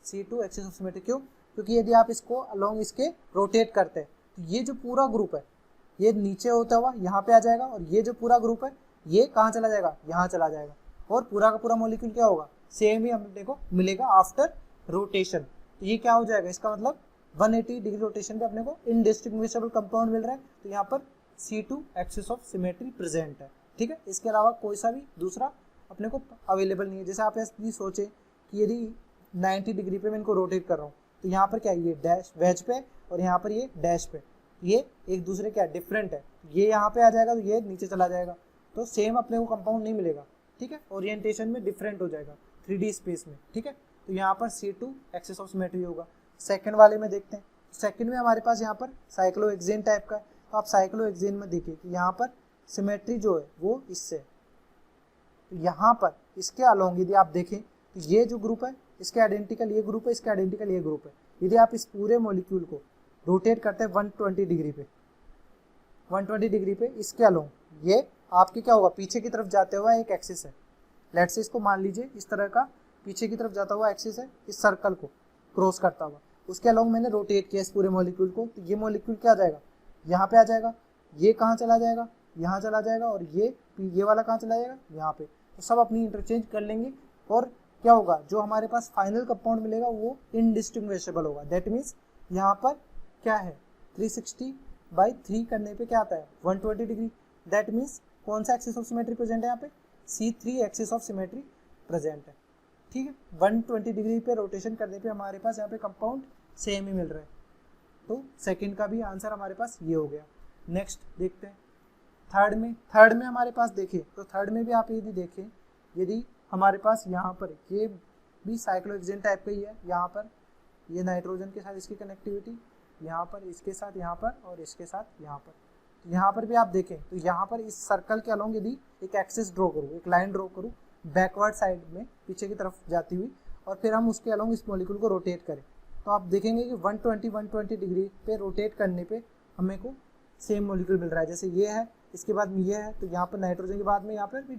C2 axis of symmetry क्यों, क्योंकि यदि आप इसको अलोंग इसके रोटेट करते हैं तो ये जो पूरा ग्रुप है ये नीचे होता हुआ यहाँ पे आ जाएगा, और ये जो पूरा ग्रुप है ये कहाँ चला जाएगा, यहाँ चला जाएगा, और पूरा का पूरा मॉलिक्यूल क्या होगा, सेम ही अपने को मिलेगा आफ्टर रोटेशन। तो ये क्या हो जाएगा, इसका मतलब 180 डिग्री रोटेशन पे अपने को इनडिस्टिंग्विशेबल कंपाउंड मिल रहा है। तो यहाँ पर C2 axis of symmetry present है, ठीक है। इसके अलावा कोई सा भी दूसरा अपने को अवेलेबल नहीं है। जैसे आप ऐसे सोचे कि यदि 90 डिग्री पे मैं इनको रोटेट कर रहा हूँ, तो यहाँ पर क्या है, ये डैश वेज पे और यहाँ पर ये डैश पे, ये एक दूसरे क्या डिफरेंट है, ये यहाँ पे आ जाएगा तो ये नीचे चला जाएगा, तो सेम अपने को कंपाउंड नहीं मिलेगा, ठीक है। ओरिएंटेशन में डिफरेंट हो जाएगा 3D स्पेस में, ठीक है। तो यहाँ पर C2 एक्सिस ऑफ सिमेट्री होगा। सेकंड वाले में देखते हैं, सेकंड में हमारे पास यहाँ पर साइक्लोहेक्सेन टाइप का है। तो आप साइक्लोहेक्सेन में देखिए कि यहाँ पर सिमेट्री जो है वो इससे, तो यहाँ पर इसके अलोंग यदि आप देखें तो ये जो ग्रुप है इसके आइडेंटिकल ये ग्रुप है, इसके आइडेंटिकल ये ग्रुप है। यदि आप इस पूरे मॉलिक्यूल को रोटेट करते हैं 120 डिग्री पे, 120 डिग्री पे इसके अलोंग, ये आपके क्या होगा, पीछे की तरफ जाते हुआ एक एक्सिस है। लेट्स से इसको मान लीजिए इस तरह का पीछे की तरफ जाता हुआ एक्सिस है, इस सर्कल को क्रॉस करता हुआ, उसके अलोंग मैंने रोटेट किया इस पूरे मॉलिक्यूल को। तो ये मॉलिक्यूल क्या आ जाएगा, यहाँ पे आ जाएगा, ये कहाँ चला जाएगा, यहाँ चला जाएगा, और ये वाला कहाँ चला जाएगा, यहाँ पे। तो सब अपनी इंटरचेंज कर लेंगे और क्या होगा, जो हमारे पास फाइनल कंपाउंड मिलेगा वो इनडिस्टिंग्विशेबल होगा। दैट मीन्स यहाँ पर क्या है, 360/3 करने पे क्या आता है, 120 डिग्री। दैट मीन्स कौन सा एक्सिस ऑफ सिमेट्री प्रेजेंट है यहाँ पे, C3 axis of symmetry present है, ठीक है। 120 डिग्री पे रोटेशन करने पे हमारे पास यहाँ पे कंपाउंड सेम ही मिल रहा है। तो सेकंड का भी आंसर हमारे पास ये हो गया। नेक्स्ट देखते हैं थर्ड में हमारे पास देखें तो थर्ड में भी आप यदि देखें, यदि हमारे पास यहाँ पर ये भी साइक्लोहेक्सेन टाइप का ही है, यहाँ पर ये नाइट्रोजन के साथ इसकी कनेक्टिविटी, यहाँ पर इसके साथ यहाँ पर, और इसके साथ यहाँ पर। तो यहाँ पर भी आप देखें तो यहाँ पर इस सर्कल के अलोंग यदि एक एक्सिस ड्रॉ करूँ, एक लाइन ड्रॉ करूँ बैकवर्ड साइड में पीछे की तरफ जाती हुई, और फिर हम उसके अलोंग इस मॉलिक्यूल को रोटेट करें, तो आप देखेंगे कि 120 डिग्री पे रोटेट करने पे हमें को सेम मॉलिक्यूल मिल रहा है। जैसे ये है, इसके बाद में ये है, तो यहाँ पर नाइट्रोजन के बाद में यहाँ पर भी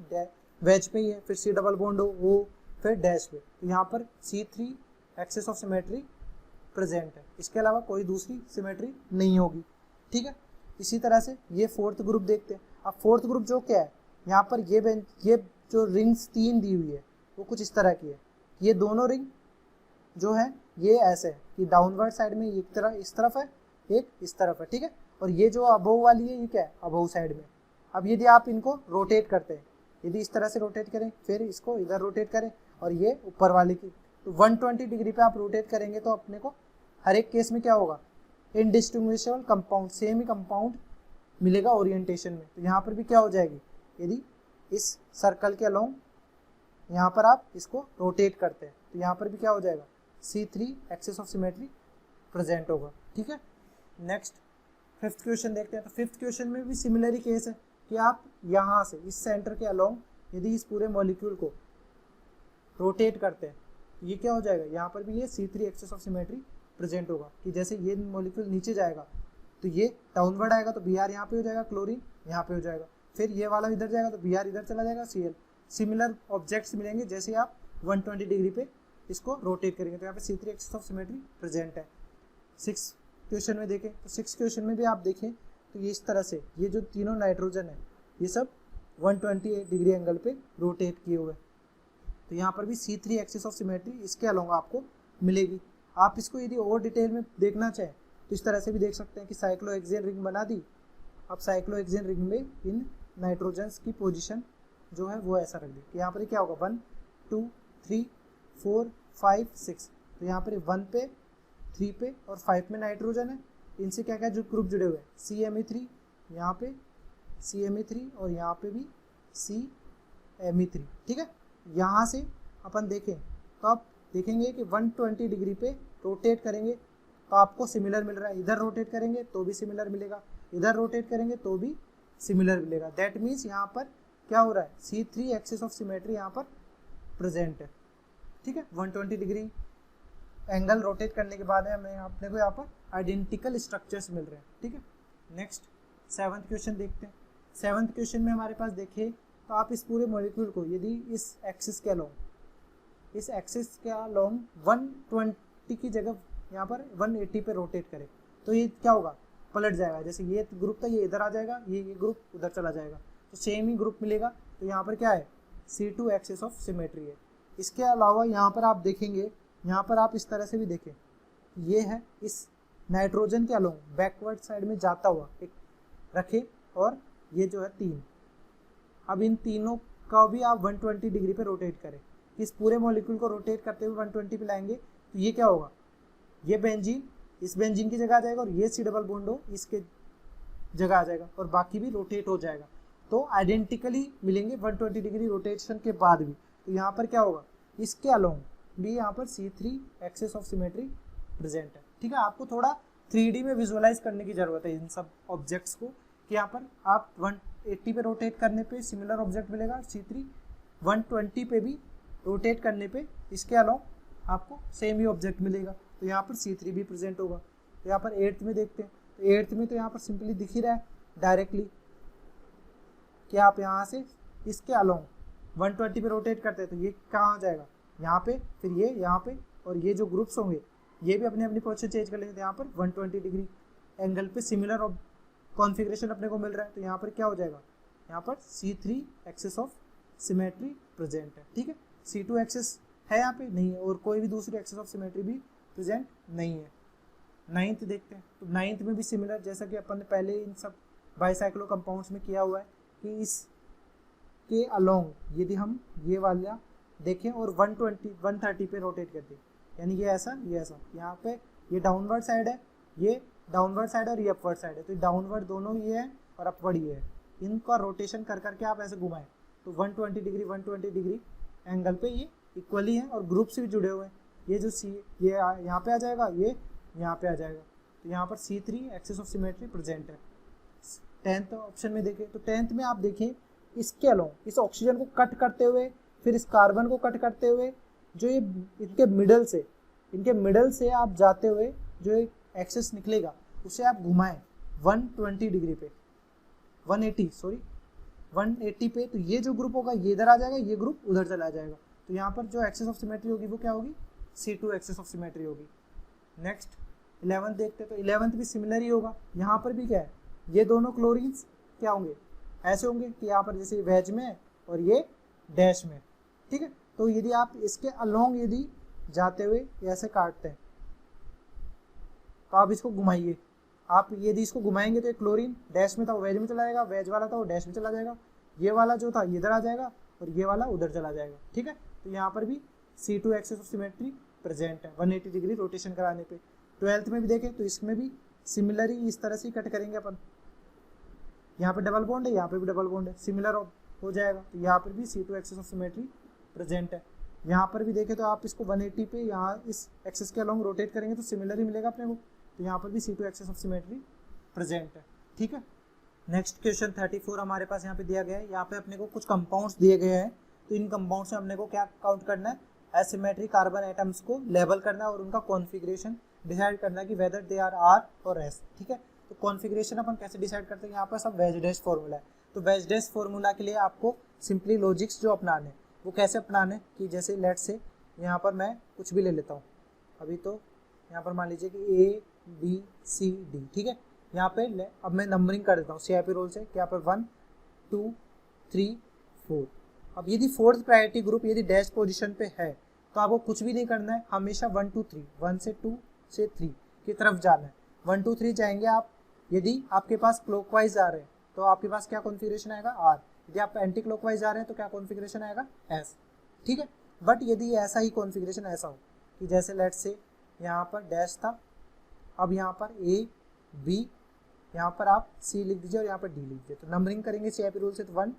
वेज पे ही है, फिर C डबल बॉन्ड हो वो, फिर डैश पे। तो यहाँ पर C3 axis of symmetry present है, इसके अलावा कोई दूसरी सिमेट्री नहीं होगी, ठीक है। इसी तरह से ये फोर्थ ग्रुप देखते हैं। अब फोर्थ ग्रुप जो क्या है, यहाँ पर ये जो रिंग्स 3 दी हुई है वो कुछ इस तरह की है। ये दोनों रिंग जो है ये ऐसे है कि डाउनवर्ड साइड में एक तरफ इस तरफ है, एक इस तरफ है, ठीक है। और ये जो अबोव वाली है ये क्या है, अबोव साइड में। अब यदि आप इनको रोटेट करते हैं, यदि इस तरह से रोटेट करें, फिर इसको इधर रोटेट करें, और ये ऊपर वाले की, तो 120 डिग्री पे आप रोटेट करेंगे तो अपने को हर एक केस में क्या होगा, इनडिस्टिंग्विशेबल कंपाउंड, सेम ही कंपाउंड मिलेगा ओरिएंटेशन में। तो यहाँ पर भी क्या हो जाएगी, यदि इस सर्कल के अलोंग यहाँ पर आप इसको रोटेट करते हैं तो यहाँ पर भी क्या हो जाएगा, C3 axis of symmetry present होगा, ठीक है। नेक्स्ट फिफ्थ क्वेश्चन देखते हैं। तो फिफ्थ क्वेश्चन में भी सिमिलर ही केस है कि आप यहाँ से इस सेंटर के अलोंग यदि इस पूरे मॉलिक्यूल को रोटेट करते हैं तो ये क्या हो जाएगा, यहाँ पर भी ये C3 axis of symmetry present होगा। कि जैसे ये मॉलिक्यूल नीचे जाएगा तो ये डाउनवर्ड आएगा तो Br यहाँ पे हो जाएगा, क्लोरीन यहाँ पे हो जाएगा, फिर ये वाला इधर जाएगा तो Br इधर चला जाएगा, Cl। सिमिलर ऑब्जेक्ट्स मिलेंगे जैसे आप 120 डिग्री पे इसको रोटेट करेंगे। तो यहाँ पे C3 axis of symmetry present है। 6 क्वेश्चन में देखें तो 6 क्वेश्चन में भी आप देखें तो ये इस तरह से ये जो तीनों नाइट्रोजन है ये सब 128 डिग्री एंगल पे रोटेट किए हुए। तो यहाँ पर भी C3 एक्सिस ऑफ सिमेट्री इसके अलोंग आपको मिलेगी। आप इसको यदि और डिटेल में देखना चाहें तो इस तरह से भी देख सकते हैं कि साइक्लोहेक्सेन रिंग बना दी। अब साइक्लोहेक्सेन रिंग में इन नाइट्रोजन्स की पोजीशन जो है वो ऐसा रख दी कि यहाँ पर क्या होगा 1 2 3 4 5 6। तो यहाँ पर 1 पे 3 पे और 5 में नाइट्रोजन है। इनसे क्या क्या जो ग्रुप जुड़े हुए हैं, CMe3 यहाँ पे CMe3 और यहाँ पे भी CMe3, ठीक है। यहाँ से अपन देखें तो आप देखेंगे कि 120 डिग्री पे रोटेट करेंगे तो आपको सिमिलर मिल रहा है, इधर रोटेट करेंगे तो भी सिमिलर मिलेगा, इधर रोटेट करेंगे तो भी सिमिलर मिलेगा। दैट मीन्स यहाँ पर क्या हो रहा है, C3 एक्सिस ऑफ सिमेट्री यहाँ पर प्रेजेंट है, ठीक है। 120 डिग्री एंगल रोटेट करने के बाद हमें अपने को यहाँ पर आइडेंटिकल स्ट्रक्चर्स मिल रहे हैं, ठीक है। नेक्स्ट 7th क्वेश्चन देखते हैं। 7th क्वेश्चन में हमारे पास देखिए तो आप इस पूरे मॉलिक्यूल को यदि इस एक्सिस के अलोंग 120 की जगह यहाँ पर 180 पे रोटेट करें तो ये क्या होगा, पलट जाएगा। जैसे ये ग्रुप था ये इधर आ जाएगा, ये ग्रुप उधर चला जाएगा। तो सेम ही ग्रुप मिलेगा। तो यहाँ पर क्या है, C2 एक्सेस ऑफ सिमेट्री है। इसके अलावा यहाँ पर आप देखेंगे, यहाँ पर आप इस तरह से भी देखें, ये है इस नाइट्रोजन के अलोंग बैकवर्ड साइड में जाता हुआ एक रखे, और ये जो है 3, अब इन तीनों का भी आप 120 डिग्री पे रोटेट करें। इस पूरे मॉलिक्यूल को रोटेट करते हुए 120 पे लाएंगे तो ये क्या होगा, ये बेंजीन इस बेंजीन की जगह आ जाएगा, और ये C डबल बॉन्ड हो इसके जगह आ जाएगा, और बाकी भी रोटेट हो जाएगा। तो आइडेंटिकली मिलेंगे 120 डिग्री रोटेशन के बाद भी। तो यहाँ पर क्या होगा, इसके अलोंग भी यहाँ पर C3 access of symmetry present है। ठीक है, आपको थोड़ा 3D में विजुअलाइज करने की जरूरत है इन सब ऑब्जेक्ट्स को, कि यहाँ पर आप 180 पे रोटेट करने पे सिमिलर ऑब्जेक्ट मिलेगा, C3 120 पे भी रोटेट करने पे इसके अलावा आपको सेम ही ऑब्जेक्ट मिलेगा। तो यहाँ पर C3 भी प्रेजेंट होगा। तो यहाँ पर 8th में देखते हैं, तो 8th में तो यहाँ पर सिंपली दिख ही रहा है डायरेक्टली कि आप यहाँ से इसके अलोंग 120 पे रोटेट करते हैं तो ये कहाँ आ जाएगा, यहाँ पे, फिर ये यहाँ पे, और ये जो ग्रुप्स होंगे ये भी अपनी अपनी पोजीशन चेंज कर लेंगे। तो यहाँ पर 120 डिग्री एंगल पे सिमिलर कॉन्फ़िगरेशन अपने को मिल रहा है। तो यहाँ पर क्या हो जाएगा, यहाँ पर C3 access of symmetry present है। ठीक है, C2 एक्सेस है यहाँ पे नहीं है, और कोई भी दूसरी एक्सेस ऑफ सिमेट्री भी प्रेजेंट नहीं है। 9th देखते हैं, तो 9th में भी सिमिलर, जैसा कि अपन ने पहले इन सब बाइसाइक्लो कंपाउंड्स में किया हुआ है कि इस के अलोंग यदि हम ये वाला देखें और 130 पे रोटेट कर दें, यानी ये ऐसा यहाँ पे ये डाउनवर्ड साइड है, ये डाउनवर्ड साइड और ये अपवर्ड साइड है। तो डाउनवर्ड दोनों ये है और अपवर्ड ये है, इनका रोटेशन कर करके आप ऐसे घुमाएं तो 120 डिग्री एंगल पे ये इक्वली है, और ग्रुप से भी जुड़े हुए हैं। ये जो ये यहाँ पे आ जाएगा, ये यहाँ पे आ जाएगा। तो यहाँ पर C3 access of symmetry present है। 10th ऑप्शन में देखें, तो 10th में आप देखें इसके अलोंग इस ऑक्सीजन को कट करते हुए, फिर इस कार्बन को कट करते हुए, जो ये इनके मिडल से आप जाते हुए जो एक एक्सेस निकलेगा उसे आप घुमाएं 120 डिग्री पे, 180 पे। तो ये जो ग्रुप होगा ये इधर आ जाएगा, ये ग्रुप उधर चला जाएगा। तो यहाँ पर जो एक्सेस ऑफ सिमेट्री होगी वो क्या होगी, C2 एक्सेस ऑफ सिमेट्री होगी। नेक्स्ट 11th देखते हैं, तो 11th भी सिमिलर ही होगा। यहाँ पर भी क्या है, ये दोनों क्लोरीन्स क्या होंगे, ऐसे होंगे कि यहाँ पर जैसे वेज में और ये डैश में। ठीक है, तो यदि आप इसके अलोंग यदि जाते हुए ऐसे काटते हैं तो आप इसको घुमाइए, आप यदि इसको घुमाएंगे तो एक क्लोरीन डैश में था वो वेज में चला जाएगा, वेज वाला था वो डैश में चला जाएगा, ये वाला जो था ये इधर आ जाएगा और ये वाला उधर चला जाएगा। ठीक है, तो यहाँ पर भी C2 access of symmetry present है 180 डिग्री रोटेशन कराने पे। 12th में भी देखें तो इसमें भी सिमिलर ही इस तरह से कट करेंगे अपन, यहाँ पे डबल बॉन्ड है, यहाँ पे भी डबल बॉन्ड है, सिमिलर हो जाएगा। तो यहाँ पर भी C2 access of symmetry present है। यहाँ पर भी देखें तो आप इसको 180 पे यहाँ इस एक्सेस के अलोंग रोटेट करेंगे तो सिमिलर ही मिलेगा अपने को। तो यहाँ पर भी C2 access of symmetry present है। ठीक है, नेक्स्ट क्वेश्चन 34 हमारे पास यहाँ पे दिया गया है। यहाँ पे अपने को कुछ कंपाउंड्स दिए गए हैं, तो इन कंपाउंड्स में अपने को क्या काउंट करना है, एसिमेट्रिक कार्बन एटम्स को लेबल करना है और उनका कॉन्फ़िगरेशन डिसाइड करना है कि वेदर दे आर R और S। ठीक है, तो कॉन्फ़िगरेशन अपन कैसे डिसाइड करते हैं, यहाँ पर सब वेज डैश फॉर्मूला है। तो वेज डैश फॉर्मूला के लिए आपको सिंपली लॉजिक्स जो अपनाने वो कैसे अपनाने, कि जैसे लेट से यहाँ पर मैं कुछ भी ले लेता हूँ अभी, तो यहाँ पर मान लीजिए कि A B C D। ठीक है, यहाँ पे अब मैं नंबरिंग कर देता हूँ CIP रोल से कि यहाँ पर 1 2 3 4। अब यदि 4th प्रायोरिटी ग्रुप यदि डैश पोजीशन पे है तो आपको कुछ भी नहीं करना है, हमेशा 1 2 3 1 से 2 से 3 की तरफ जाना है। 1 2 3 जाएंगे आप, यदि आपके पास क्लॉकवाइज जा रहे हैं तो आपके पास क्या कॉन्फ़िगरेशन आएगा R, यदि आप एंटी क्लॉकवाइज जा रहे हैं तो क्या कॉन्फ़िगरेशन आएगा S। ठीक है, बट यदि ऐसा ही कॉन्फ़िगरेशन ऐसा हो कि जैसे लेट से यहाँ पर डैश था, अब यहाँ पर A B, यहाँ पर आप C लिख दीजिए और यहाँ पर D लिख दीजिए, तो नंबरिंग करेंगे CIP रूल से तो 1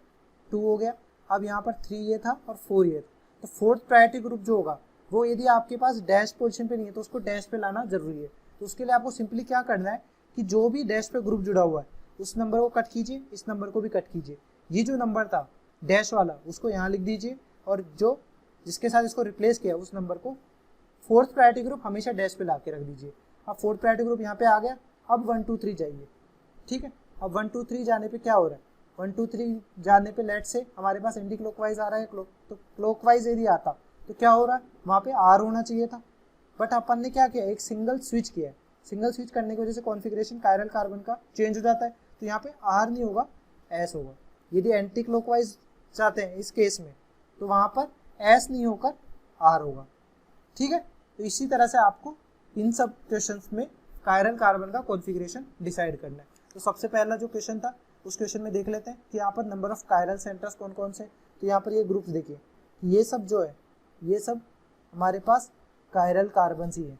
2 हो गया। अब यहाँ पर 3 ये था और 4 ये था, तो 4th प्रायोरिटी ग्रुप जो होगा वो यदि आपके पास डैश पोजीशन पे नहीं है तो उसको डैश पे लाना जरूरी है। तो उसके लिए आपको सिंपली क्या करना है कि जो भी डैश पे ग्रुप जुड़ा हुआ है उस नंबर को कट कीजिए, इस नंबर को भी कट कीजिए, ये जो नंबर था डैश वाला उसको यहाँ लिख दीजिए, और जो जिसके साथ इसको रिप्लेस किया उस नंबर को 4th प्रायोरिटी ग्रुप हमेशा डैश पे ला के रख दीजिए। अब 4th प्रायोरिटी ग्रुप यहाँ पे आ गया, अब 1 2 3 जाइए। ठीक है, अब 1 2 3 जाने पे क्या हो रहा है, 1 2 3 जाने पे लेट से हमारे पास एंटी क्लॉकवाइज आ रहा है, तो क्लॉकवाइज यदि आता तो क्या हो रहा है, वहाँ पे R होना चाहिए था, बट अपन ने क्या किया, एक सिंगल स्विच किया है। सिंगल स्विच करने की वजह से कॉन्फ़िगरेशन कायरल कार्बन का चेंज हो जाता है, तो यहाँ पे R नहीं होगा S होगा। यदि एंटी क्लॉकवाइज जाते हैं इस केस में तो वहाँ पर एस नहीं होकर आर होगा, ठीक है। तो इसी तरह से आपको इन सब क्वेश्चंस में कायरल कार्बन का कॉन्फ़िगरेशन डिसाइड करना है। तो सबसे पहला जो क्वेश्चन था उस क्वेश्चन में देख लेते हैं कि यहाँ पर नंबर ऑफ कायरल सेंटर्स कौन कौन से। तो यहाँ पर ये ग्रुप्स देखिए, ये सब जो है ये सब हमारे पास कायरल कार्बन्स ही है।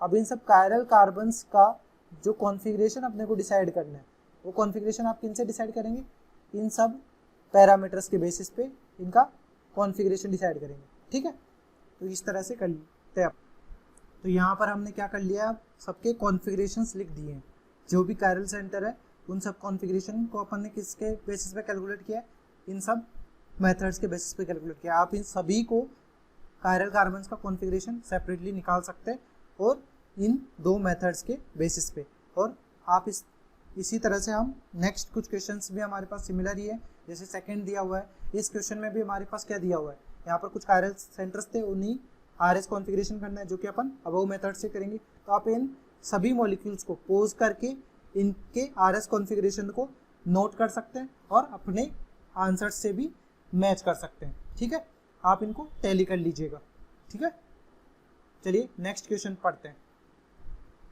अब इन सब कायरल कार्बन्स का जो कॉन्फ़िगरेशन अपने को डिसाइड करना है वो कॉन्फ़िगरेशन आप किन से डिसाइड करेंगे, इन सब पैरामीटर्स के बेसिस पे इनका कॉन्फ़िगरेशन डिसाइड करेंगे, ठीक है। तो इस तरह से कर लेते हैं। तो यहाँ पर हमने क्या कर लिया, सबके कॉन्फ़िगरेशंस लिख दिए हैं। जो भी कायरल सेंटर है उन सब कॉन्फ़िगरेशन को अपन ने किसके बेसिस पे कैलकुलेट किया, इन सब मेथड्स के बेसिस पे कैलकुलेट किया। आप इन सभी को कायरल कार्बन्स का कॉन्फ़िगरेशन सेपरेटली निकाल सकते हैं और इन दो मेथड्स के बेसिस पे। और आप इसी तरह से हम नेक्स्ट कुछ क्वेश्चंस भी हमारे पास सिमिलर ही है। जैसे सेकंड दिया हुआ है, इस क्वेश्चन में भी हमारे पास क्या दिया हुआ है, यहाँ पर कुछ कायरल सेंटर्स थे, उन्हीं आरएस कॉन्फ़िगरेशन करना है जो कि अपन अबव मेथड से करेंगे। तो आप इन सभी मॉलिक्यूल्स को पोज करके इनके आरएस कॉन्फ़िगरेशन को नोट कर सकते हैं और अपने आंसर से भी मैच कर सकते हैं, ठीक है। आप इनको टैली कर लीजिएगा, ठीक है। चलिए नेक्स्ट क्वेश्चन पढ़ते हैं।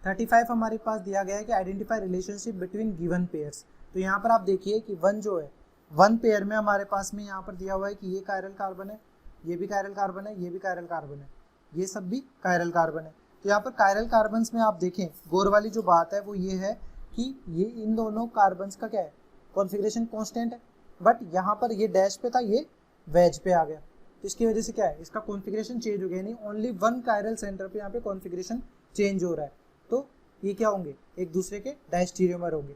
35 हमारे पास दिया गया है कि identify relationship between given pairs. तो यहाँ पर आप देखिए कि वन जो है, वन पेयर में हमारे पास में यहाँ पर दिया हुआ है कि ये कायरल कार्बन है, ये भी कायरल कार्बन है, ये भी कायरल कार्बन है, ये सब भी कायरल कार्बन है। तो यहाँ पर कायरल कार्बन्स में आप देखें, गौर वाली जो बात है वो ये है कि ये इन दोनों कार्बन्स का क्या है, कॉन्फ़िगरेशन कांस्टेंट है। बट यहाँ पर ये डैश पे था, ये वेज पे आ गया, तो इसकी वजह से क्या है, इसका कॉन्फ़िगरेशन चेंज हो गया। यानी ओनली वन कायरल सेंटर पे यहाँ पे कॉन्फ़िगरेशन चेंज हो रहा है। तो ये क्या होंगे, एक दूसरे के डायस्टीरियोमर होंगे,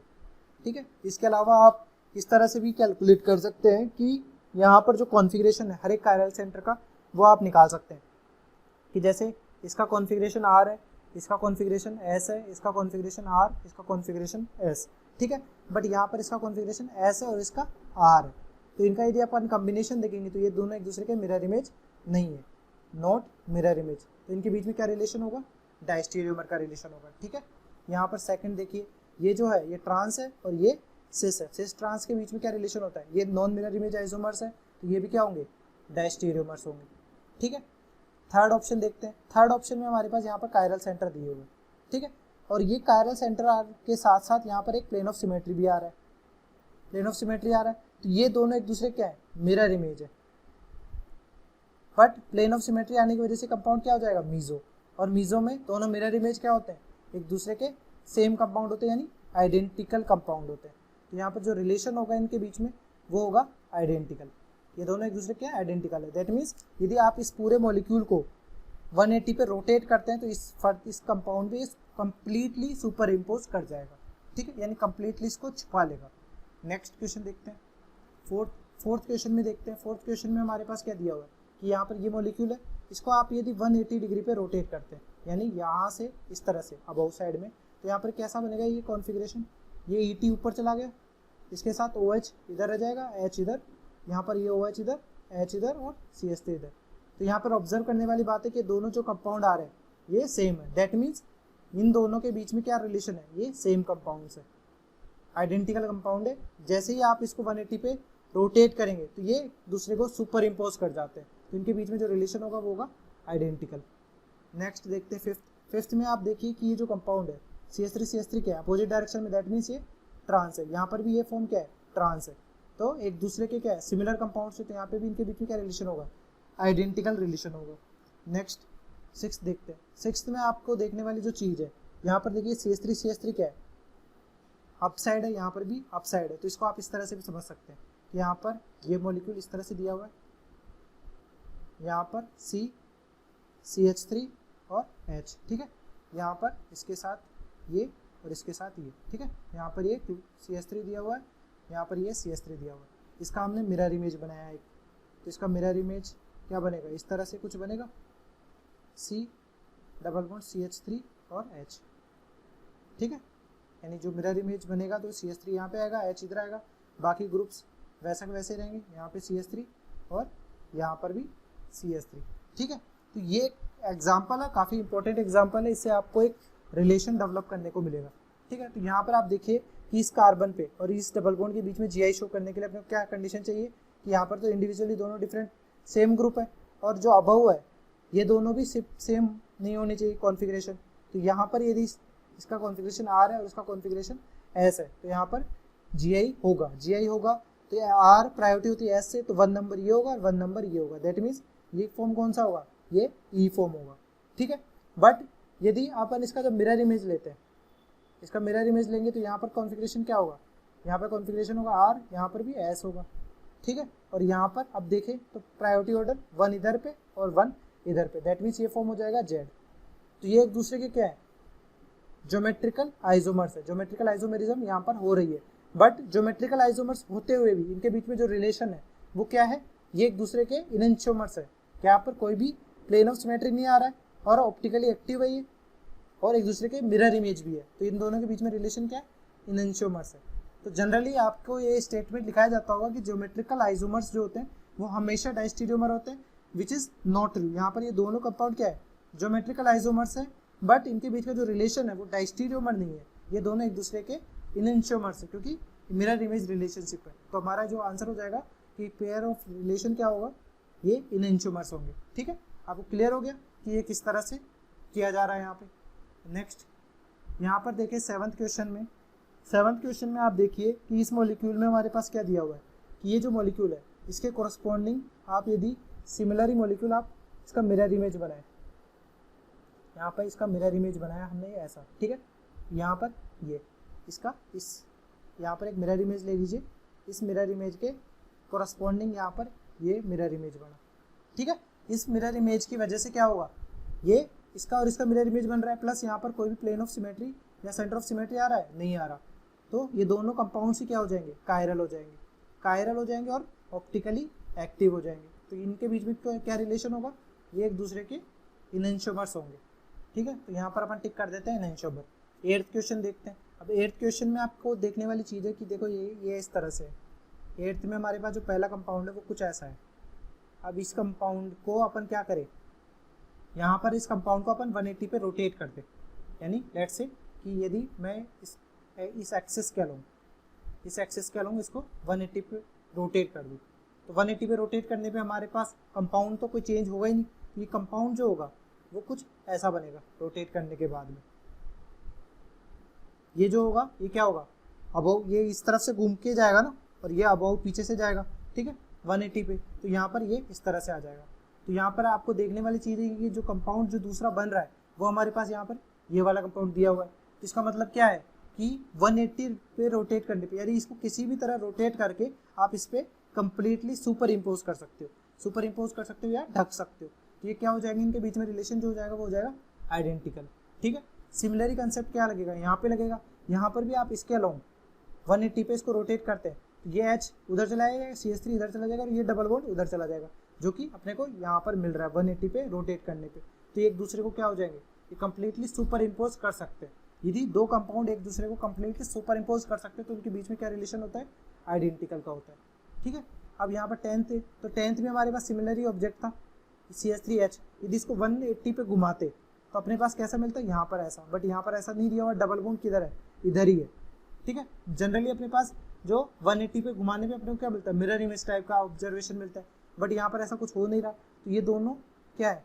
ठीक है। इसके अलावा आप इस तरह से भी कैलकुलेट कर सकते हैं कि यहाँ पर जो कॉन्फ़िगरेशन है हर एक कायरल सेंटर का वो आप निकाल सकते हैं कि जैसे इसका कॉन्फ़िगरेशन आर है, इसका कॉन्फ़िगरेशन एस है, इसका कॉन्फ़िगरेशन आर, इसका कॉन्फ़िगरेशन एस, ठीक है। बट यहाँ पर इसका कॉन्फ़िगरेशन एस है और इसका आर है। तो इनका यदि अपन कॉम्बिनेशन देखेंगे तो ये दोनों एक दूसरे के मिरर इमेज नहीं है, नॉट मिरर इमेज। तो इनके बीच में क्या रिलेशन होगा, डायस्टीरियोमर का रिलेशन होगा, ठीक है। यहाँ पर सेकंड देखिए, ये जो है ये ट्रांस है और ये सिस है। सिस ट्रांस के बीच में क्या रिलेशन होता है, ये नॉन मिरर इमेज आइसोमर्स है, तो ये भी क्या होंगे, डायस्टीरियोमर्स होंगे, ठीक है। थर्ड ऑप्शन देखते हैं। थर्ड ऑप्शन में हमारे पास यहाँ पर कायरल सेंटर दिए हुए, ठीक है। और ये कायरल सेंटर के साथ साथ यहाँ पर एक प्लेन ऑफ सिमेट्री भी आ रहा है, प्लेन ऑफ सिमेट्री आ रहा है। तो ये दोनों एक दूसरे क्या है, मिरर इमेज है। बट प्लेन ऑफ सिमेट्री आने की वजह से कंपाउंड क्या हो जाएगा, मीजो। और मीजो में दोनों मिरर इमेज क्या होते हैं, एक दूसरे के सेम कंपाउंड होते हैं, यानी आइडेंटिकल कंपाउंड होते हैं। तो यहाँ पर जो रिलेशन होगा इनके बीच में वो होगा आइडेंटिकल। ये दोनों एक दूसरे के आइडेंटिकल है। दैट मीन्स यदि आप इस पूरे मॉलिक्यूल को 180 पे रोटेट करते हैं तो इस कंपाउंड पे कंप्लीटली सुपर इम्पोज कर जाएगा, ठीक है, यानी कंप्लीटली इसको छुपा लेगा। नेक्स्ट क्वेश्चन देखते हैं। फोर्थ क्वेश्चन में देखते हैं। फोर्थ क्वेश्चन में हमारे पास क्या दिया हुआ है कि यहाँ पर ये मॉलिक्यूल है, इसको आप यदि 180 डिग्री पे रोटेट करते हैं, यानी यहाँ से इस तरह से अबव साइड में, तो यहाँ पर कैसा बनेगा ये कॉन्फ़िगरेशन, ये ET ऊपर चला गया, इसके साथ OH इधर रह जाएगा, H इधर, यहाँ पर ये OH इधर, H इधर और CH3 इधर। तो यहाँ पर ऑब्जर्व करने वाली बात है कि दोनों जो कंपाउंड आ रहे हैं ये सेम है। दैट मीन्स इन दोनों के बीच में क्या रिलेशन है, ये सेम कंपाउंड्स है, आइडेंटिकल कंपाउंड है। जैसे ही आप इसको 180 पे रोटेट करेंगे तो ये दूसरे को सुपर इम्पोज कर जाते हैं, तो इनके बीच में जो रिलेशन होगा वो होगा आइडेंटिकल। नेक्स्ट देखते हैं फिफ्थ में आप देखिए कि ये जो कंपाउंड है CH3 क्या है, अपोजिट डायरेक्शन में, दैट मीन्स ये ट्रांस है। यहाँ पर भी ये फॉर्म क्या है, ट्रांस है। तो एक दूसरे के क्या है, सिमिलर कंपाउंड्स है, तो यहाँ पे भी इनके बीच में क्या रिलेशन होगा, आइडेंटिकल रिलेशन होगा। नेक्स्ट सिक्स्थ देखते हैं। सिक्स्थ में आपको देखने वाली जो चीज़ है, यहाँ पर देखिए CH3 क्या है, अप साइड है, यहाँ पर भी अप साइड है। तो इसको आप इस तरह से भी समझ सकते हैं कि यहाँ पर ये मॉलिक्यूल इस तरह से दिया हुआ है, यहाँ पर CH3 और H, ठीक है, यहाँ पर इसके साथ ये और इसके साथ ये, ठीक है, यहाँ पर ये CH3 दिया हुआ है, यहाँ पर ये CH3 दिया हुआ है। इसका हमने मिरर इमेज बनाया एक, तो इसका मिरर इमेज क्या बनेगा, इस तरह से कुछ बनेगा, C डबल बॉन्ड CH3 और H, ठीक है। यानी जो मिरर इमेज बनेगा तो CH3 यहाँ पे आएगा, H इधर आएगा, बाकी ग्रुप्स वैसा के वैसे रहेंगे, यहाँ पे CH3 और यहाँ पर भी CH3, ठीक है। तो ये एग्जाम्पल है, काफ़ी इंपॉर्टेंट एग्जाम्पल है, इससे आपको एक रिलेशन डेवलप करने को मिलेगा, ठीक है। तो यहाँ पर आप देखिए कि इस कार्बन पे और इस डबल बॉन्ड के बीच में GI शो करने के लिए अपने को क्या कंडीशन चाहिए कि यहाँ पर तो इंडिविजुअली दोनों डिफरेंट सेम ग्रुप है और जो अबव है ये दोनों भी सेम नहीं होनी चाहिए कॉन्फ़िगरेशन। तो यहाँ पर यदि इसका कॉन्फ़िगरेशन R है और इसका कॉन्फ़िगरेशन S है तो यहाँ पर GI होगा तो R प्रायोरिटी होती है S से, तो 1 नंबर ये होगा और 1 नंबर ये होगा। दैट मीन्स ये फॉर्म कौन सा होगा, ये E फॉर्म होगा, ठीक है। बट यदि अपन इसका जब मिरर इमेज लेते हैं, इसका मिरर इमेज लेंगे तो यहाँ पर कॉन्फ़िगरेशन क्या होगा, यहाँ पर कॉन्फ़िगरेशन होगा R, यहाँ पर भी S होगा, ठीक है। और यहाँ पर अब देखें तो प्रायोरिटी ऑर्डर 1 इधर पे और 1 इधर पे, दैट मीन्स ये फॉर्म हो जाएगा Z। तो ये एक दूसरे के क्या है, ज्योमेट्रिकल आइसोमर्स है। ज्योमेट्रिकल आइसोमेरिज्म यहाँ पर हो रही है, बट ज्योमेट्रिकल आइसोमर्स होते हुए भी इनके बीच में जो रिलेशन है वो क्या है, ये एक दूसरे के इनएंशियोमर्स है। यहाँ पर कोई भी प्लेन ऑफ सिमेट्री नहीं आ रहा है और ऑप्टिकली एक्टिव है ये, और एक दूसरे के मिरर इमेज भी है। तो इन दोनों के बीच में रिलेशन क्या है, इनएंशियोमर्स है। तो जनरली आपको ये स्टेटमेंट लिखाया जाता होगा कि ज्योमेट्रिकल आइसोमर्स जो होते हैं वो हमेशा डायस्टीरियोमर होते हैं, विच इज़ नॉट ट्रू। यहाँ पर ये दोनों कंपाउंड क्या है, ज्योमेट्रिकल आइसोमर्स है, बट इनके बीच का जो रिलेशन है वो डायस्टीरियोमर नहीं है, ये दोनों एक दूसरे के इनएंशियोमर्स है, क्योंकि मिरर इमेज रिलेशनशिप है। तो हमारा जो आंसर हो जाएगा कि पेयर ऑफ रिलेशन क्या होगा, ये इनएंशियोमर्स होंगे, ठीक है। आपको क्लियर हो गया कि ये किस तरह से किया जा रहा है यहाँ पे। नेक्स्ट यहाँ पर देखिए सेवन्थ क्वेश्चन में आप देखिए कि इस मॉलिक्यूल में हमारे पास क्या दिया हुआ है कि ये जो मॉलिक्यूल है इसके कोरस्पॉन्डिंग आप यदि सिमिलर मॉलिक्यूल आप इसका मिरर इमेज बनाए, यहाँ पर इसका मिरर इमेज बनाया हमने ऐसा, ठीक है। यहाँ पर ये इसका यहाँ पर एक मिरर इमेज ले लीजिए, इस मिरर इमेज के कोरस्पॉन्डिंग यहाँ पर ये मिरर इमेज बना, ठीक है। इस मिरर इमेज की वजह से क्या होगा, ये इसका और इसका मिरर इमेज बन रहा है, प्लस यहाँ पर कोई भी प्लेन ऑफ सिमेट्री या सेंटर ऑफ सिमेट्री आ रहा है, नहीं आ रहा। तो ये दोनों कंपाउंड से क्या हो जाएंगे, कायरल हो जाएंगे और ऑप्टिकली एक्टिव हो जाएंगे। तो इनके बीच में क्या रिलेशन होगा, ये एक दूसरे के इनएंशियोमर्स होंगे, ठीक है। तो यहाँ पर अपन टिक कर देते हैं इनएंशियोमर। 8th क्वेश्चन देखते हैं। अब 8th क्वेश्चन में आपको देखने वाली चीज़ है कि देखो ये इस तरह से है। 8th में हमारे पास जो पहला कंपाउंड है वो कुछ ऐसा है। अब इस कंपाउंड को अपन क्या करें, यहाँ पर इस कंपाउंड को अपन 180 पे रोटेट कर दें, यानी लेट्स से कि यदि मैं इस एक्सिस क्या लूँ, इसको 180 पे रोटेट कर दूँ, तो 180 पे रोटेट करने पे हमारे पास कंपाउंड तो कोई चेंज होगा ही नहीं। ये कंपाउंड जो होगा वो कुछ ऐसा बनेगा रोटेट करने के बाद में। ये जो होगा ये क्या होगा, अबव ये इस तरफ से घूम के जाएगा ना, और ये अबव पीछे से जाएगा, ठीक है, 180 पे। तो यहाँ पर ये इस तरह से आ जाएगा। तो यहाँ पर आपको देखने वाली चीज़ है कि जो कंपाउंड जो दूसरा बन रहा है वो हमारे पास यहाँ पर ये वाला कंपाउंड दिया हुआ है। तो इसका मतलब क्या है कि 180 पे रोटेट करने पे, यानी इसको किसी भी तरह रोटेट करके आप इस पर कंप्लीटली सुपर इम्पोज कर सकते हो, या ढक सकते हो। तो ये क्या हो जाएगा, इनके बीच में रिलेशन जो हो जाएगा वो हो जाएगा आइडेंटिकल, ठीक है। सिमिलरी कंसेप्ट क्या लगेगा, यहाँ पे लगेगा, यहाँ पर भी आप इसके अलाउंग 180 पे इसको रोटेट करते हैं, तो ये H उधर चला जाएगा, CH3 इधर चला जाएगा और ये डबल बॉन्ड उधर चला जाएगा, जो कि अपने को यहाँ पर मिल रहा है 180 पे रोटेट करने पे। तो एक दूसरे को क्या हो जाएंगे, ये कंप्लीटली सुपर इम्पोज कर सकते हैं। यदि दो कंपाउंड एक दूसरे को कंप्लीटली सुपर इम्पोज कर सकते हैं तो उनके बीच में क्या रिलेशन होता है, आइडेंटिकल का होता है, ठीक है। अब यहाँ पर 10th है, तो 10th में हमारे पास सिमिलरी ऑब्जेक्ट था CH3H। यदि इसको 180 पे घुमाते तो अपने पास कैसा मिलता है, यहाँ पर ऐसा, बट यहाँ पर ऐसा नहीं दिया हुआ, डबल बॉन्ड किधर है, इधर ही है, ठीक है। जनरली अपने पास जो 180 पे घुमाने पे अपने को क्या मिलता है, मिरर इमेज टाइप का ऑब्जर्वेशन मिलता है, बट यहाँ पर ऐसा कुछ हो नहीं रहा। तो ये दोनों क्या है,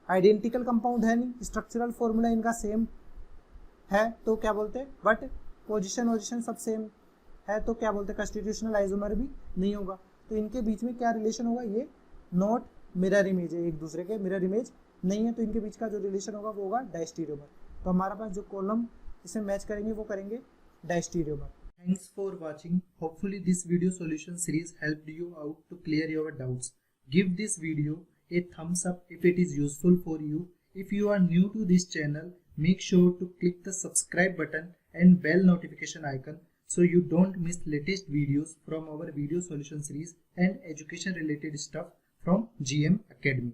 आइडेंटिकल कंपाउंड है नहीं, स्ट्रक्चरल फॉर्मूला इनका सेम है तो क्या बोलते हैं, बट पोजिशन सब सेम है तो क्या बोलते हैं, कॉन्स्टिट्यूशनल आइसोमर भी नहीं होगा। तो इनके बीच में क्या रिलेशन होगा, ये नॉट मिरर इमेज है, एक दूसरे के मिरर इमेज नहीं है, तो इनके बीच का जो रिलेशन होगा वो होगा डायस्टीरियोमर। तो हमारा पास जो कॉलम इसे मैच करेंगे वो करेंगे diastereomer. Thanks for watching. Hopefully this video solution series helped you out to clear your doubts. Give this video a thumbs up if it is useful for you. If you are new to this channel, make sure to click the subscribe button and bell notification icon so you don't miss latest videos from our video solution series and education related stuff from GM Academy.